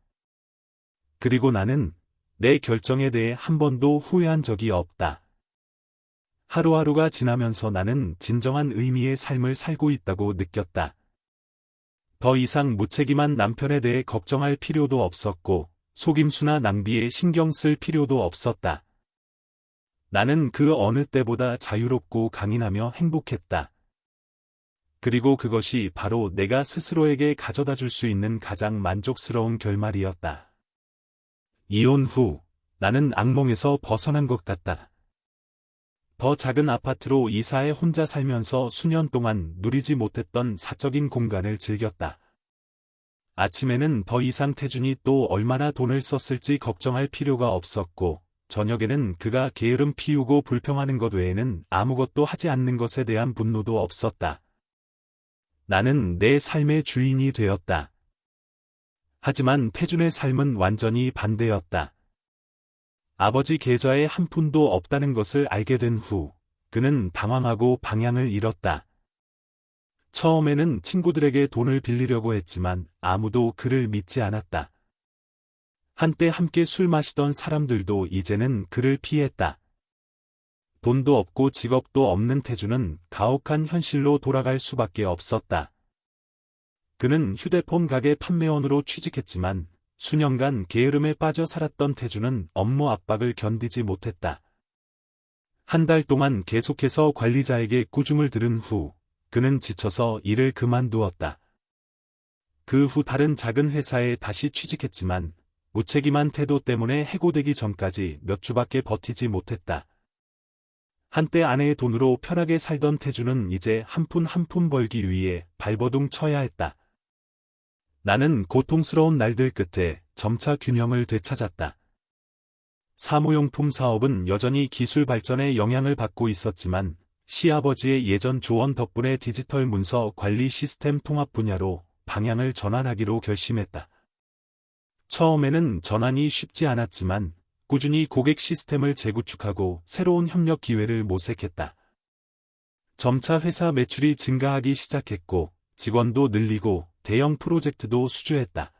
그리고 나는 내 결정에 대해 한 번도 후회한 적이 없다. 하루하루가 지나면서 나는 진정한 의미의 삶을 살고 있다고 느꼈다. 더 이상 무책임한 남편에 대해 걱정할 필요도 없었고, 속임수나 낭비에 신경 쓸 필요도 없었다. 나는 그 어느 때보다 자유롭고 강인하며 행복했다. 그리고 그것이 바로 내가 스스로에게 가져다 줄 수 있는 가장 만족스러운 결말이었다. 이혼 후, 나는 악몽에서 벗어난 것 같다. 더 작은 아파트로 이사해 혼자 살면서 수년 동안 누리지 못했던 사적인 공간을 즐겼다. 아침에는 더 이상 태준이 또 얼마나 돈을 썼을지 걱정할 필요가 없었고, 저녁에는 그가 게으름 피우고 불평하는 것 외에는 아무것도 하지 않는 것에 대한 분노도 없었다. 나는 내 삶의 주인이 되었다. 하지만 태준의 삶은 완전히 반대였다. 아버지 계좌에 한 푼도 없다는 것을 알게 된 후, 그는 당황하고 방향을 잃었다. 처음에는 친구들에게 돈을 빌리려고 했지만 아무도 그를 믿지 않았다. 한때 함께 술 마시던 사람들도 이제는 그를 피했다. 돈도 없고 직업도 없는 태주는 가혹한 현실로 돌아갈 수밖에 없었다. 그는 휴대폰 가게 판매원으로 취직했지만 수년간 게으름에 빠져 살았던 태주는 업무 압박을 견디지 못했다. 한 달 동안 계속해서 관리자에게 꾸중을 들은 후 그는 지쳐서 일을 그만두었다. 그 후 다른 작은 회사에 다시 취직했지만 무책임한 태도 때문에 해고되기 전까지 몇 주밖에 버티지 못했다. 한때 아내의 돈으로 편하게 살던 태주는 이제 한 푼 한 푼 벌기 위해 발버둥 쳐야 했다. 나는 고통스러운 날들 끝에 점차 균형을 되찾았다. 사무용품 사업은 여전히 기술 발전에 영향을 받고 있었지만 시아버지의 예전 조언 덕분에 디지털 문서 관리 시스템 통합 분야로 방향을 전환하기로 결심했다. 처음에는 전환이 쉽지 않았지만 꾸준히 고객 시스템을 재구축하고 새로운 협력 기회를 모색했다. 점차 회사 매출이 증가하기 시작했고 직원도 늘리고 대형 프로젝트도 수주했다.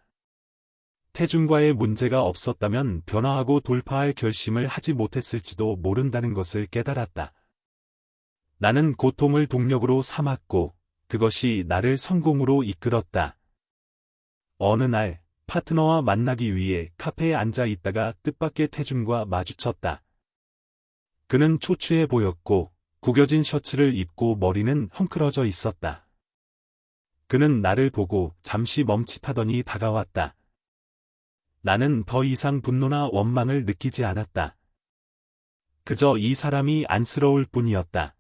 태준과의 문제가 없었다면 변화하고 돌파할 결심을 하지 못했을지도 모른다는 것을 깨달았다. 나는 고통을 동력으로 삼았고 그것이 나를 성공으로 이끌었다. 어느 날 파트너와 만나기 위해 카페에 앉아 있다가 뜻밖의 태준과 마주쳤다. 그는 초췌해 보였고 구겨진 셔츠를 입고 머리는 헝클어져 있었다. 그는 나를 보고 잠시 멈칫하더니 다가왔다. 나는 더 이상 분노나 원망을 느끼지 않았다. 그저 이 사람이 안쓰러울 뿐이었다.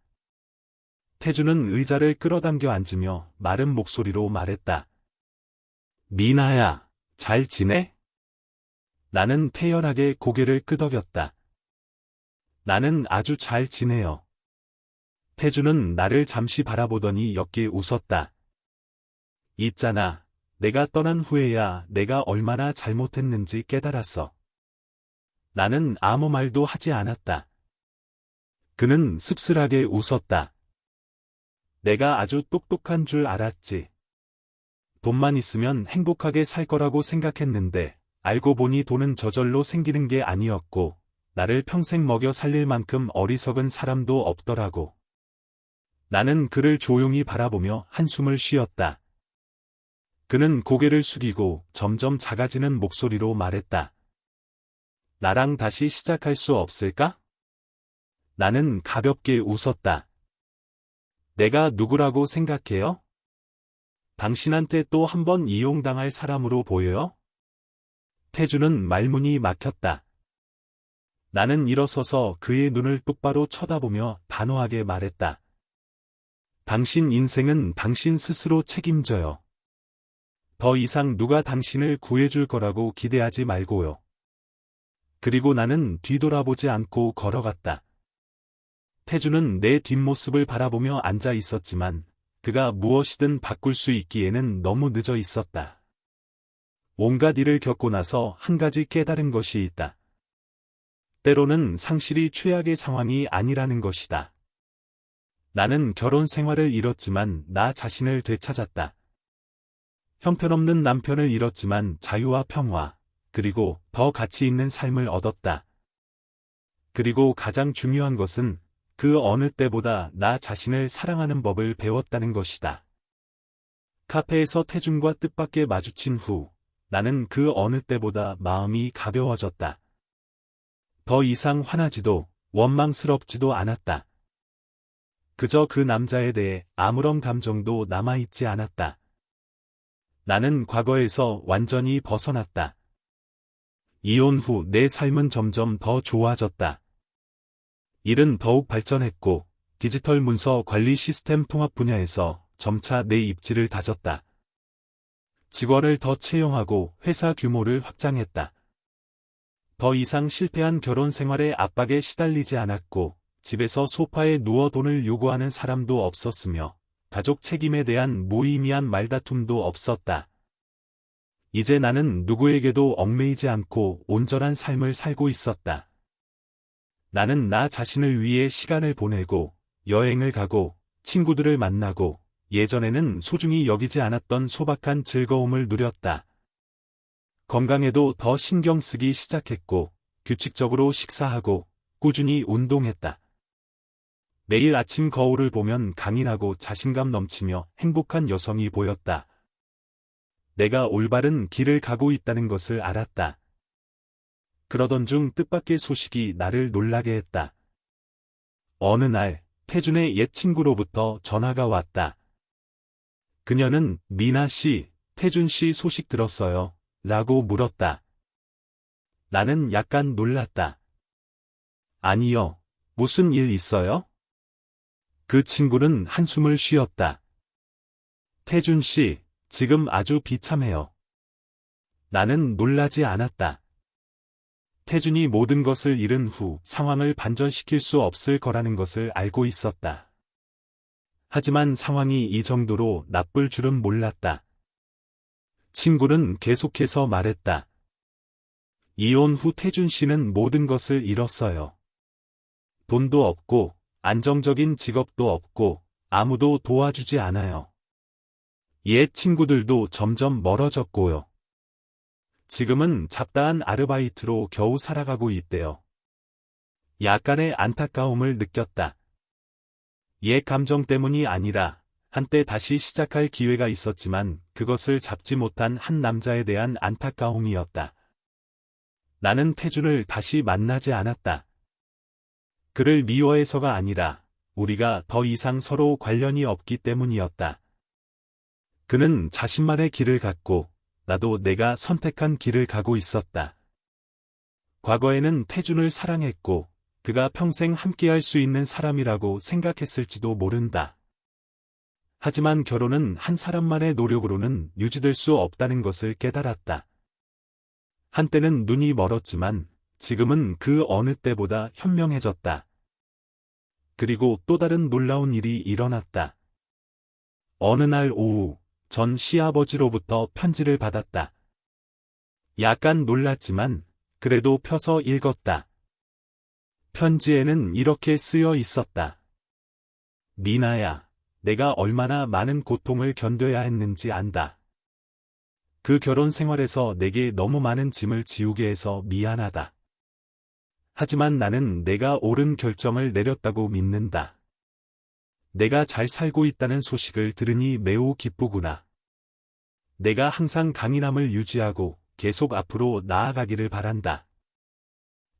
태준은 의자를 끌어당겨 앉으며 마른 목소리로 말했다. 미나야, 잘 지내? 나는 태연하게 고개를 끄덕였다. 나는 아주 잘 지내요. 태준은 나를 잠시 바라보더니 옅게 웃었다. 있잖아, 내가 떠난 후에야 내가 얼마나 잘못했는지 깨달았어. 나는 아무 말도 하지 않았다. 그는 씁쓸하게 웃었다. 내가 아주 똑똑한 줄 알았지. 돈만 있으면 행복하게 살 거라고 생각했는데 알고 보니 돈은 저절로 생기는 게 아니었고 나를 평생 먹여 살릴 만큼 어리석은 사람도 없더라고. 나는 그를 조용히 바라보며 한숨을 쉬었다. 그는 고개를 숙이고 점점 작아지는 목소리로 말했다. 나랑 다시 시작할 수 없을까? 나는 가볍게 웃었다. 내가 누구라고 생각해요? 당신한테 또 한 번 이용당할 사람으로 보여요? 태준은 말문이 막혔다. 나는 일어서서 그의 눈을 똑바로 쳐다보며 단호하게 말했다. 당신 인생은 당신 스스로 책임져요. 더 이상 누가 당신을 구해줄 거라고 기대하지 말고요. 그리고 나는 뒤돌아보지 않고 걸어갔다. 태주는 내 뒷모습을 바라보며 앉아 있었지만 그가 무엇이든 바꿀 수 있기에는 너무 늦어 있었다. 온갖 일을 겪고 나서 한 가지 깨달은 것이 있다. 때로는 상실이 최악의 상황이 아니라는 것이다. 나는 결혼 생활을 잃었지만 나 자신을 되찾았다. 형편없는 남편을 잃었지만 자유와 평화, 그리고 더 가치 있는 삶을 얻었다. 그리고 가장 중요한 것은 그 어느 때보다 나 자신을 사랑하는 법을 배웠다는 것이다. 카페에서 태준과 뜻밖의 마주친 후 나는 그 어느 때보다 마음이 가벼워졌다. 더 이상 화나지도 원망스럽지도 않았다. 그저 그 남자에 대해 아무런 감정도 남아있지 않았다. 나는 과거에서 완전히 벗어났다. 이혼 후 내 삶은 점점 더 좋아졌다. 일은 더욱 발전했고 디지털 문서 관리 시스템 통합 분야에서 점차 내 입지를 다졌다. 직원을 더 채용하고 회사 규모를 확장했다. 더 이상 실패한 결혼 생활의 압박에 시달리지 않았고 집에서 소파에 누워 돈을 요구하는 사람도 없었으며 가족 책임에 대한 무의미한 말다툼도 없었다. 이제 나는 누구에게도 얽매이지 않고 온전한 삶을 살고 있었다. 나는 나 자신을 위해 시간을 보내고 여행을 가고 친구들을 만나고 예전에는 소중히 여기지 않았던 소박한 즐거움을 누렸다. 건강에도 더 신경 쓰기 시작했고 규칙적으로 식사하고 꾸준히 운동했다. 매일 아침 거울을 보면 강인하고 자신감 넘치며 행복한 여성이 보였다. 내가 올바른 길을 가고 있다는 것을 알았다. 그러던 중 뜻밖의 소식이 나를 놀라게 했다. 어느 날 태준의 옛 친구로부터 전화가 왔다. 그녀는 미나 씨, 태준 씨 소식 들었어요? 라고 물었다. 나는 약간 놀랐다. 아니요, 무슨 일 있어요? 그 친구는 한숨을 쉬었다. 태준 씨, 지금 아주 비참해요. 나는 놀라지 않았다. 태준이 모든 것을 잃은 후 상황을 반전시킬 수 없을 거라는 것을 알고 있었다. 하지만 상황이 이 정도로 나쁠 줄은 몰랐다. 친구는 계속해서 말했다. 이혼 후 태준 씨는 모든 것을 잃었어요. 돈도 없고 안정적인 직업도 없고 아무도 도와주지 않아요. 옛 친구들도 점점 멀어졌고요. 지금은 잡다한 아르바이트로 겨우 살아가고 있대요. 약간의 안타까움을 느꼈다. 옛 감정 때문이 아니라 한때 다시 시작할 기회가 있었지만 그것을 잡지 못한 한 남자에 대한 안타까움이었다. 나는 태준을 다시 만나지 않았다. 그를 미워해서가 아니라 우리가 더 이상 서로 관련이 없기 때문이었다. 그는 자신만의 길을 갔고 나도 내가 선택한 길을 가고 있었다. 과거에는 태준을 사랑했고 그가 평생 함께할 수 있는 사람이라고 생각했을지도 모른다. 하지만 결혼은 한 사람만의 노력으로는 유지될 수 없다는 것을 깨달았다. 한때는 눈이 멀었지만 지금은 그 어느 때보다 현명해졌다. 그리고 또 다른 놀라운 일이 일어났다. 어느 날 오후 전 시아버지로부터 편지를 받았다. 약간 놀랐지만 그래도 펴서 읽었다. 편지에는 이렇게 쓰여 있었다. 미나야, 내가 얼마나 많은 고통을 견뎌야 했는지 안다. 그 결혼 생활에서 내게 너무 많은 짐을 지우게 해서 미안하다. 하지만 나는 내가 옳은 결정을 내렸다고 믿는다. 내가 잘 살고 있다는 소식을 들으니 매우 기쁘구나. 내가 항상 강인함을 유지하고 계속 앞으로 나아가기를 바란다.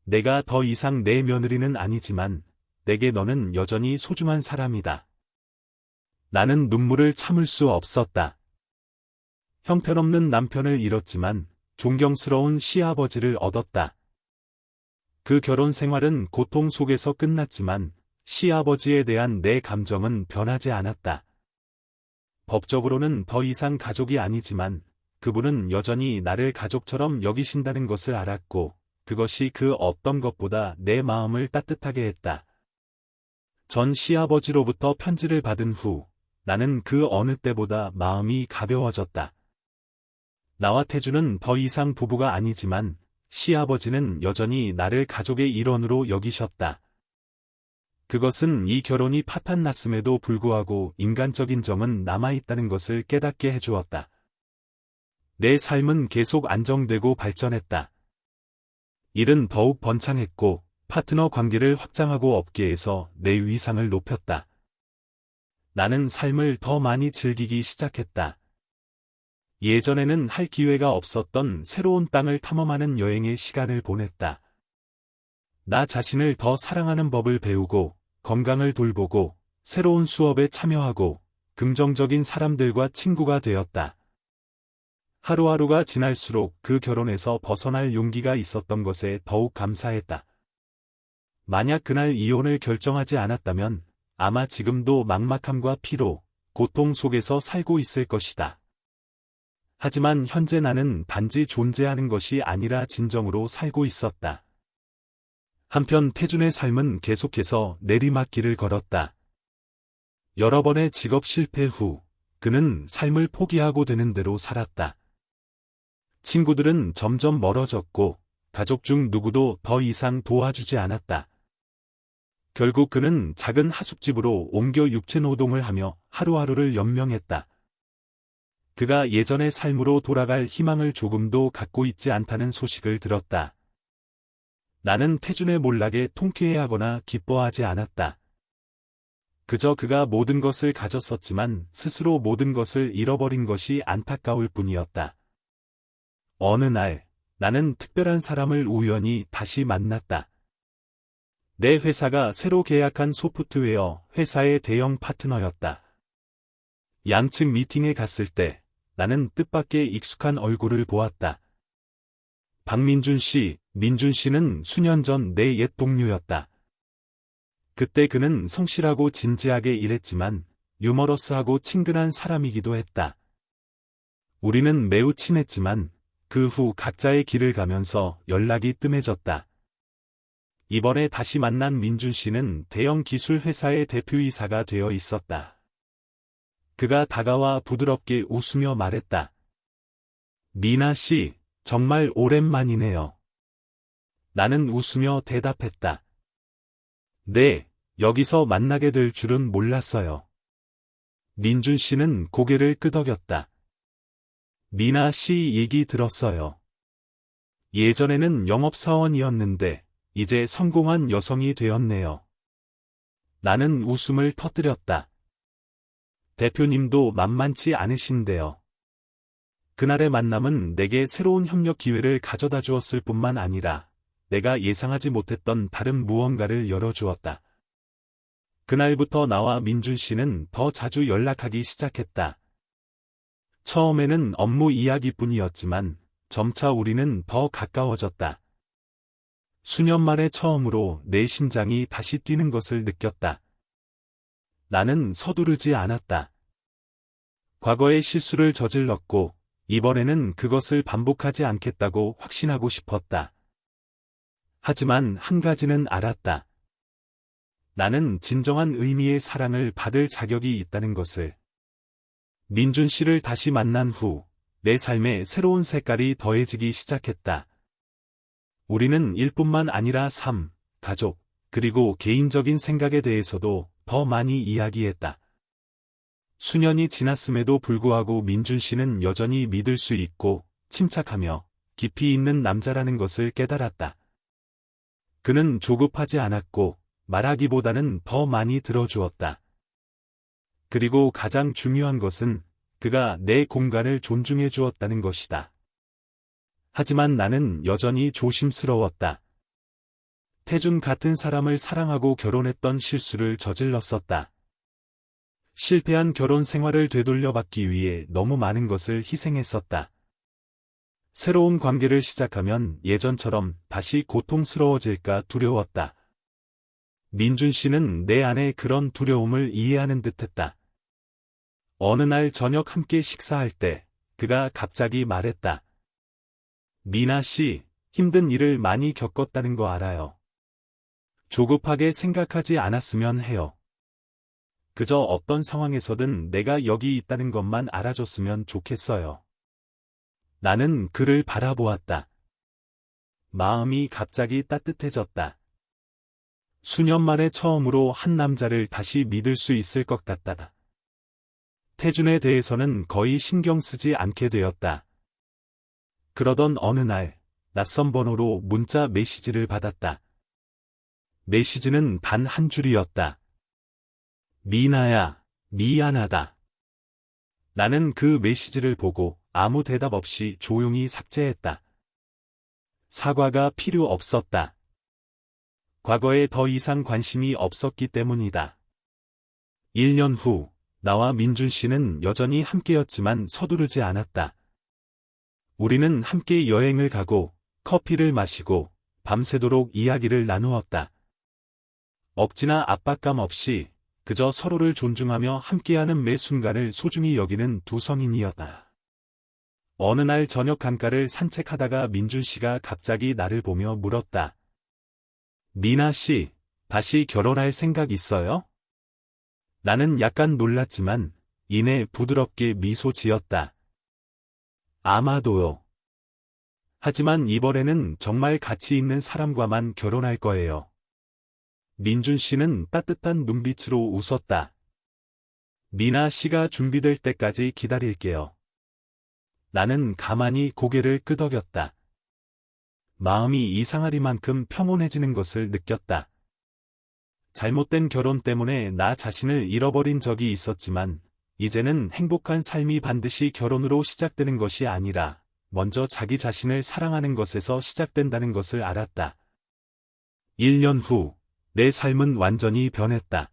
내가 더 이상 내 며느리는 아니지만 내게 너는 여전히 소중한 사람이다. 나는 눈물을 참을 수 없었다. 형편없는 남편을 잃었지만 존경스러운 시아버지를 얻었다. 그 결혼 생활은 고통 속에서 끝났지만 시아버지에 대한 내 감정은 변하지 않았다. 법적으로는 더 이상 가족이 아니지만 그분은 여전히 나를 가족처럼 여기신다는 것을 알았고 그것이 그 어떤 것보다 내 마음을 따뜻하게 했다. 전 시아버지로부터 편지를 받은 후 나는 그 어느 때보다 마음이 가벼워졌다. 나와 태주는 더 이상 부부가 아니지만 시아버지는 여전히 나를 가족의 일원으로 여기셨다. 그것은 이 결혼이 파탄났음에도 불구하고 인간적인 점은 남아있다는 것을 깨닫게 해주었다. 내 삶은 계속 안정되고 발전했다. 일은 더욱 번창했고 파트너 관계를 확장하고 업계에서 내 위상을 높였다. 나는 삶을 더 많이 즐기기 시작했다. 예전에는 할 기회가 없었던 새로운 땅을 탐험하는 여행의 시간을 보냈다. 나 자신을 더 사랑하는 법을 배우고 건강을 돌보고 새로운 수업에 참여하고 긍정적인 사람들과 친구가 되었다. 하루하루가 지날수록 그 결혼에서 벗어날 용기가 있었던 것에 더욱 감사했다. 만약 그날 이혼을 결정하지 않았다면 아마 지금도 막막함과 피로, 고통 속에서 살고 있을 것이다. 하지만 현재 나는 단지 존재하는 것이 아니라 진정으로 살고 있었다. 한편 태준의 삶은 계속해서 내리막길을 걸었다. 여러 번의 직업 실패 후 그는 삶을 포기하고 되는 대로 살았다. 친구들은 점점 멀어졌고 가족 중 누구도 더 이상 도와주지 않았다. 결국 그는 작은 하숙집으로 옮겨 육체노동을 하며 하루하루를 연명했다. 그가 예전의 삶으로 돌아갈 희망을 조금도 갖고 있지 않다는 소식을 들었다. 나는 태준의 몰락에 통쾌해하거나 기뻐하지 않았다. 그저 그가 모든 것을 가졌었지만 스스로 모든 것을 잃어버린 것이 안타까울 뿐이었다. 어느 날 나는 특별한 사람을 우연히 다시 만났다. 내 회사가 새로 계약한 소프트웨어 회사의 대형 파트너였다. 양측 미팅에 갔을 때 나는 뜻밖의 익숙한 얼굴을 보았다. 박민준 씨, 민준 씨는 수년 전 내 옛 동료였다. 그때 그는 성실하고 진지하게 일했지만 유머러스하고 친근한 사람이기도 했다. 우리는 매우 친했지만 그 후 각자의 길을 가면서 연락이 뜸해졌다. 이번에 다시 만난 민준 씨는 대형 기술 회사의 대표이사가 되어 있었다. 그가 다가와 부드럽게 웃으며 말했다. 미나 씨, 정말 오랜만이네요. 나는 웃으며 대답했다. 네, 여기서 만나게 될 줄은 몰랐어요. 민준 씨는 고개를 끄덕였다. 미나 씨 얘기 들었어요. 예전에는 영업사원이었는데 이제 성공한 여성이 되었네요. 나는 웃음을 터뜨렸다. 대표님도 만만치 않으신데요. 그날의 만남은 내게 새로운 협력 기회를 가져다 주었을 뿐만 아니라 내가 예상하지 못했던 다른 무언가를 열어주었다. 그날부터 나와 민준 씨는 더 자주 연락하기 시작했다. 처음에는 업무 이야기뿐이었지만 점차 우리는 더 가까워졌다. 수년 만에 처음으로 내 심장이 다시 뛰는 것을 느꼈다. 나는 서두르지 않았다. 과거의 실수를 저질렀고 이번에는 그것을 반복하지 않겠다고 확신하고 싶었다. 하지만 한 가지는 알았다. 나는 진정한 의미의 사랑을 받을 자격이 있다는 것을. 민준 씨를 다시 만난 후 내 삶에 새로운 색깔이 더해지기 시작했다. 우리는 일뿐만 아니라 삶, 가족, 그리고 개인적인 생각에 대해서도 더 많이 이야기했다. 수년이 지났음에도 불구하고 민준 씨는 여전히 믿을 수 있고 침착하며 깊이 있는 남자라는 것을 깨달았다. 그는 조급하지 않았고 말하기보다는 더 많이 들어주었다. 그리고 가장 중요한 것은 그가 내 공간을 존중해 주었다는 것이다. 하지만 나는 여전히 조심스러웠다. 태준 같은 사람을 사랑하고 결혼했던 실수를 저질렀었다. 실패한 결혼 생활을 되돌려받기 위해 너무 많은 것을 희생했었다. 새로운 관계를 시작하면 예전처럼 다시 고통스러워질까 두려웠다. 민준 씨는 내 안에 그런 두려움을 이해하는 듯했다. 어느 날 저녁 함께 식사할 때 그가 갑자기 말했다. 미나 씨, 힘든 일을 많이 겪었다는 거 알아요. 조급하게 생각하지 않았으면 해요. 그저 어떤 상황에서든 내가 여기 있다는 것만 알아줬으면 좋겠어요. 나는 그를 바라보았다. 마음이 갑자기 따뜻해졌다. 수년 만에 처음으로 한 남자를 다시 믿을 수 있을 것 같다. 태준에 대해서는 거의 신경 쓰지 않게 되었다. 그러던 어느 날, 낯선 번호로 문자 메시지를 받았다. 메시지는 단 한 줄이었다. 미나야, 미안하다. 나는 그 메시지를 보고 아무 대답 없이 조용히 삭제했다. 사과가 필요 없었다. 과거에 더 이상 관심이 없었기 때문이다. 1년 후, 나와 민준 씨는 여전히 함께였지만 서두르지 않았다. 우리는 함께 여행을 가고, 커피를 마시고, 밤새도록 이야기를 나누었다. 억지나 압박감 없이 그저 서로를 존중하며 함께하는 매 순간을 소중히 여기는 두 성인이었다. 어느 날 저녁 강가를 산책하다가 민준 씨가 갑자기 나를 보며 물었다. 미나 씨, 다시 결혼할 생각 있어요? 나는 약간 놀랐지만 이내 부드럽게 미소 지었다. 아마도요. 하지만 이번에는 정말 가치 있는 사람과만 결혼할 거예요. 민준 씨는 따뜻한 눈빛으로 웃었다. 미나 씨가 준비될 때까지 기다릴게요. 나는 가만히 고개를 끄덕였다. 마음이 이상하리만큼 평온해지는 것을 느꼈다. 잘못된 결혼 때문에 나 자신을 잃어버린 적이 있었지만, 이제는 행복한 삶이 반드시 결혼으로 시작되는 것이 아니라, 먼저 자기 자신을 사랑하는 것에서 시작된다는 것을 알았다. 1년 후, 내 삶은 완전히 변했다.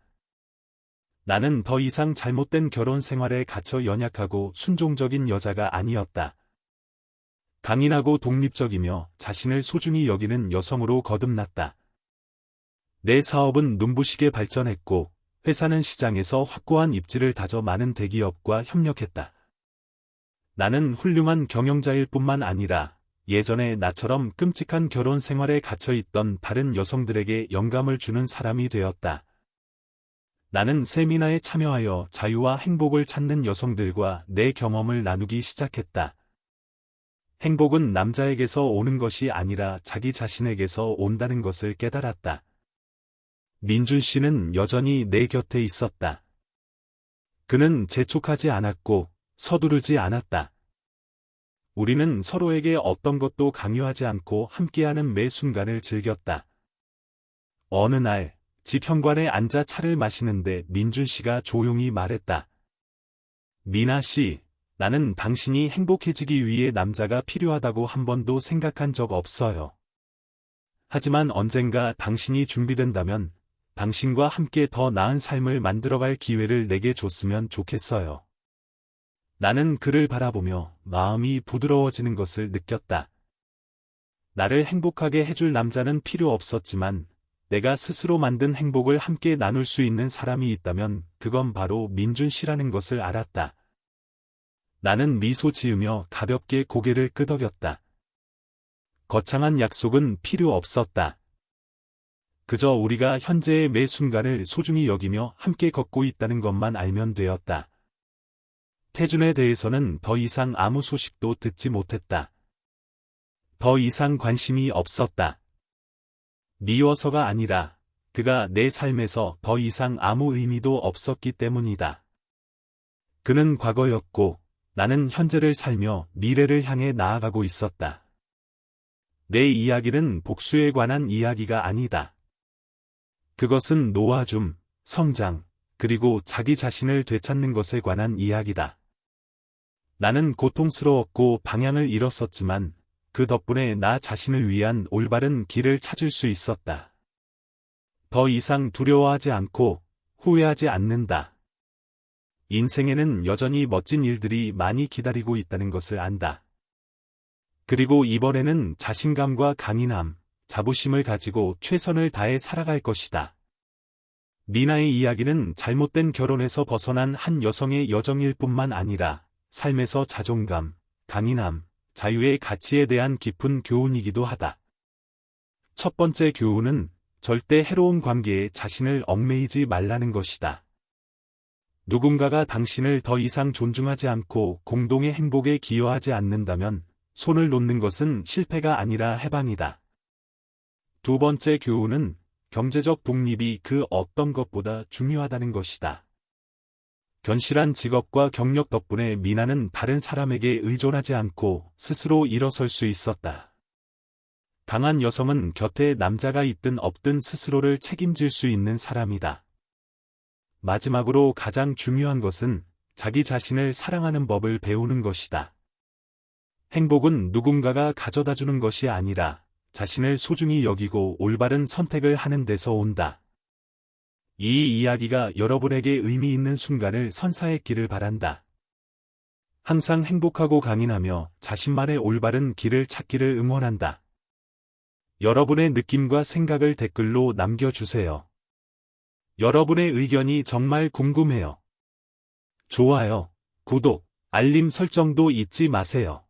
나는 더 이상 잘못된 결혼 생활에 갇혀 연약하고 순종적인 여자가 아니었다. 강인하고 독립적이며 자신을 소중히 여기는 여성으로 거듭났다. 내 사업은 눈부시게 발전했고, 회사는 시장에서 확고한 입지를 다져 많은 대기업과 협력했다. 나는 훌륭한 경영자일 뿐만 아니라 예전에 나처럼 끔찍한 결혼 생활에 갇혀있던 다른 여성들에게 영감을 주는 사람이 되었다. 나는 세미나에 참여하여 자유와 행복을 찾는 여성들과 내 경험을 나누기 시작했다. 행복은 남자에게서 오는 것이 아니라 자기 자신에게서 온다는 것을 깨달았다. 민준 씨는 여전히 내 곁에 있었다. 그는 재촉하지 않았고 서두르지 않았다. 우리는 서로에게 어떤 것도 강요하지 않고 함께하는 매 순간을 즐겼다. 어느 날, 집 현관에 앉아 차를 마시는데 민준 씨가 조용히 말했다. 미나 씨, 나는 당신이 행복해지기 위해 남자가 필요하다고 한 번도 생각한 적 없어요. 하지만 언젠가 당신이 준비된다면 당신과 함께 더 나은 삶을 만들어갈 기회를 내게 줬으면 좋겠어요. 나는 그를 바라보며 마음이 부드러워지는 것을 느꼈다. 나를 행복하게 해줄 남자는 필요 없었지만 내가 스스로 만든 행복을 함께 나눌 수 있는 사람이 있다면 그건 바로 민준 씨라는 것을 알았다. 나는 미소 지으며 가볍게 고개를 끄덕였다. 거창한 약속은 필요 없었다. 그저 우리가 현재의 매 순간을 소중히 여기며 함께 걷고 있다는 것만 알면 되었다. 태준에 대해서는 더 이상 아무 소식도 듣지 못했다. 더 이상 관심이 없었다. 미워서가 아니라 그가 내 삶에서 더 이상 아무 의미도 없었기 때문이다. 그는 과거였고 나는 현재를 살며 미래를 향해 나아가고 있었다. 내 이야기는 복수에 관한 이야기가 아니다. 그것은 놓아줌, 성장, 그리고 자기 자신을 되찾는 것에 관한 이야기다. 나는 고통스러웠고 방향을 잃었었지만 그 덕분에 나 자신을 위한 올바른 길을 찾을 수 있었다. 더 이상 두려워하지 않고 후회하지 않는다. 인생에는 여전히 멋진 일들이 많이 기다리고 있다는 것을 안다. 그리고 이번에는 자신감과 강인함, 자부심을 가지고 최선을 다해 살아갈 것이다. 미나의 이야기는 잘못된 결혼에서 벗어난 한 여성의 여정일 뿐만 아니라 삶에서 자존감, 강인함, 자유의 가치에 대한 깊은 교훈이기도 하다. 첫 번째 교훈은 절대 해로운 관계에 자신을 얽매이지 말라는 것이다. 누군가가 당신을 더 이상 존중하지 않고 공동의 행복에 기여하지 않는다면 손을 놓는 것은 실패가 아니라 해방이다. 두 번째 교훈은 경제적 독립이 그 어떤 것보다 중요하다는 것이다. 견실한 직업과 경력 덕분에 미나는 다른 사람에게 의존하지 않고 스스로 일어설 수 있었다. 강한 여성은 곁에 남자가 있든 없든 스스로를 책임질 수 있는 사람이다. 마지막으로 가장 중요한 것은 자기 자신을 사랑하는 법을 배우는 것이다. 행복은 누군가가 가져다 주는 것이 아니라 자신을 소중히 여기고 올바른 선택을 하는 데서 온다. 이 이야기가 여러분에게 의미 있는 순간을 선사했기를 바란다. 항상 행복하고 강인하며 자신만의 올바른 길을 찾기를 응원한다. 여러분의 느낌과 생각을 댓글로 남겨주세요. 여러분의 의견이 정말 궁금해요. 좋아요, 구독, 알림 설정도 잊지 마세요.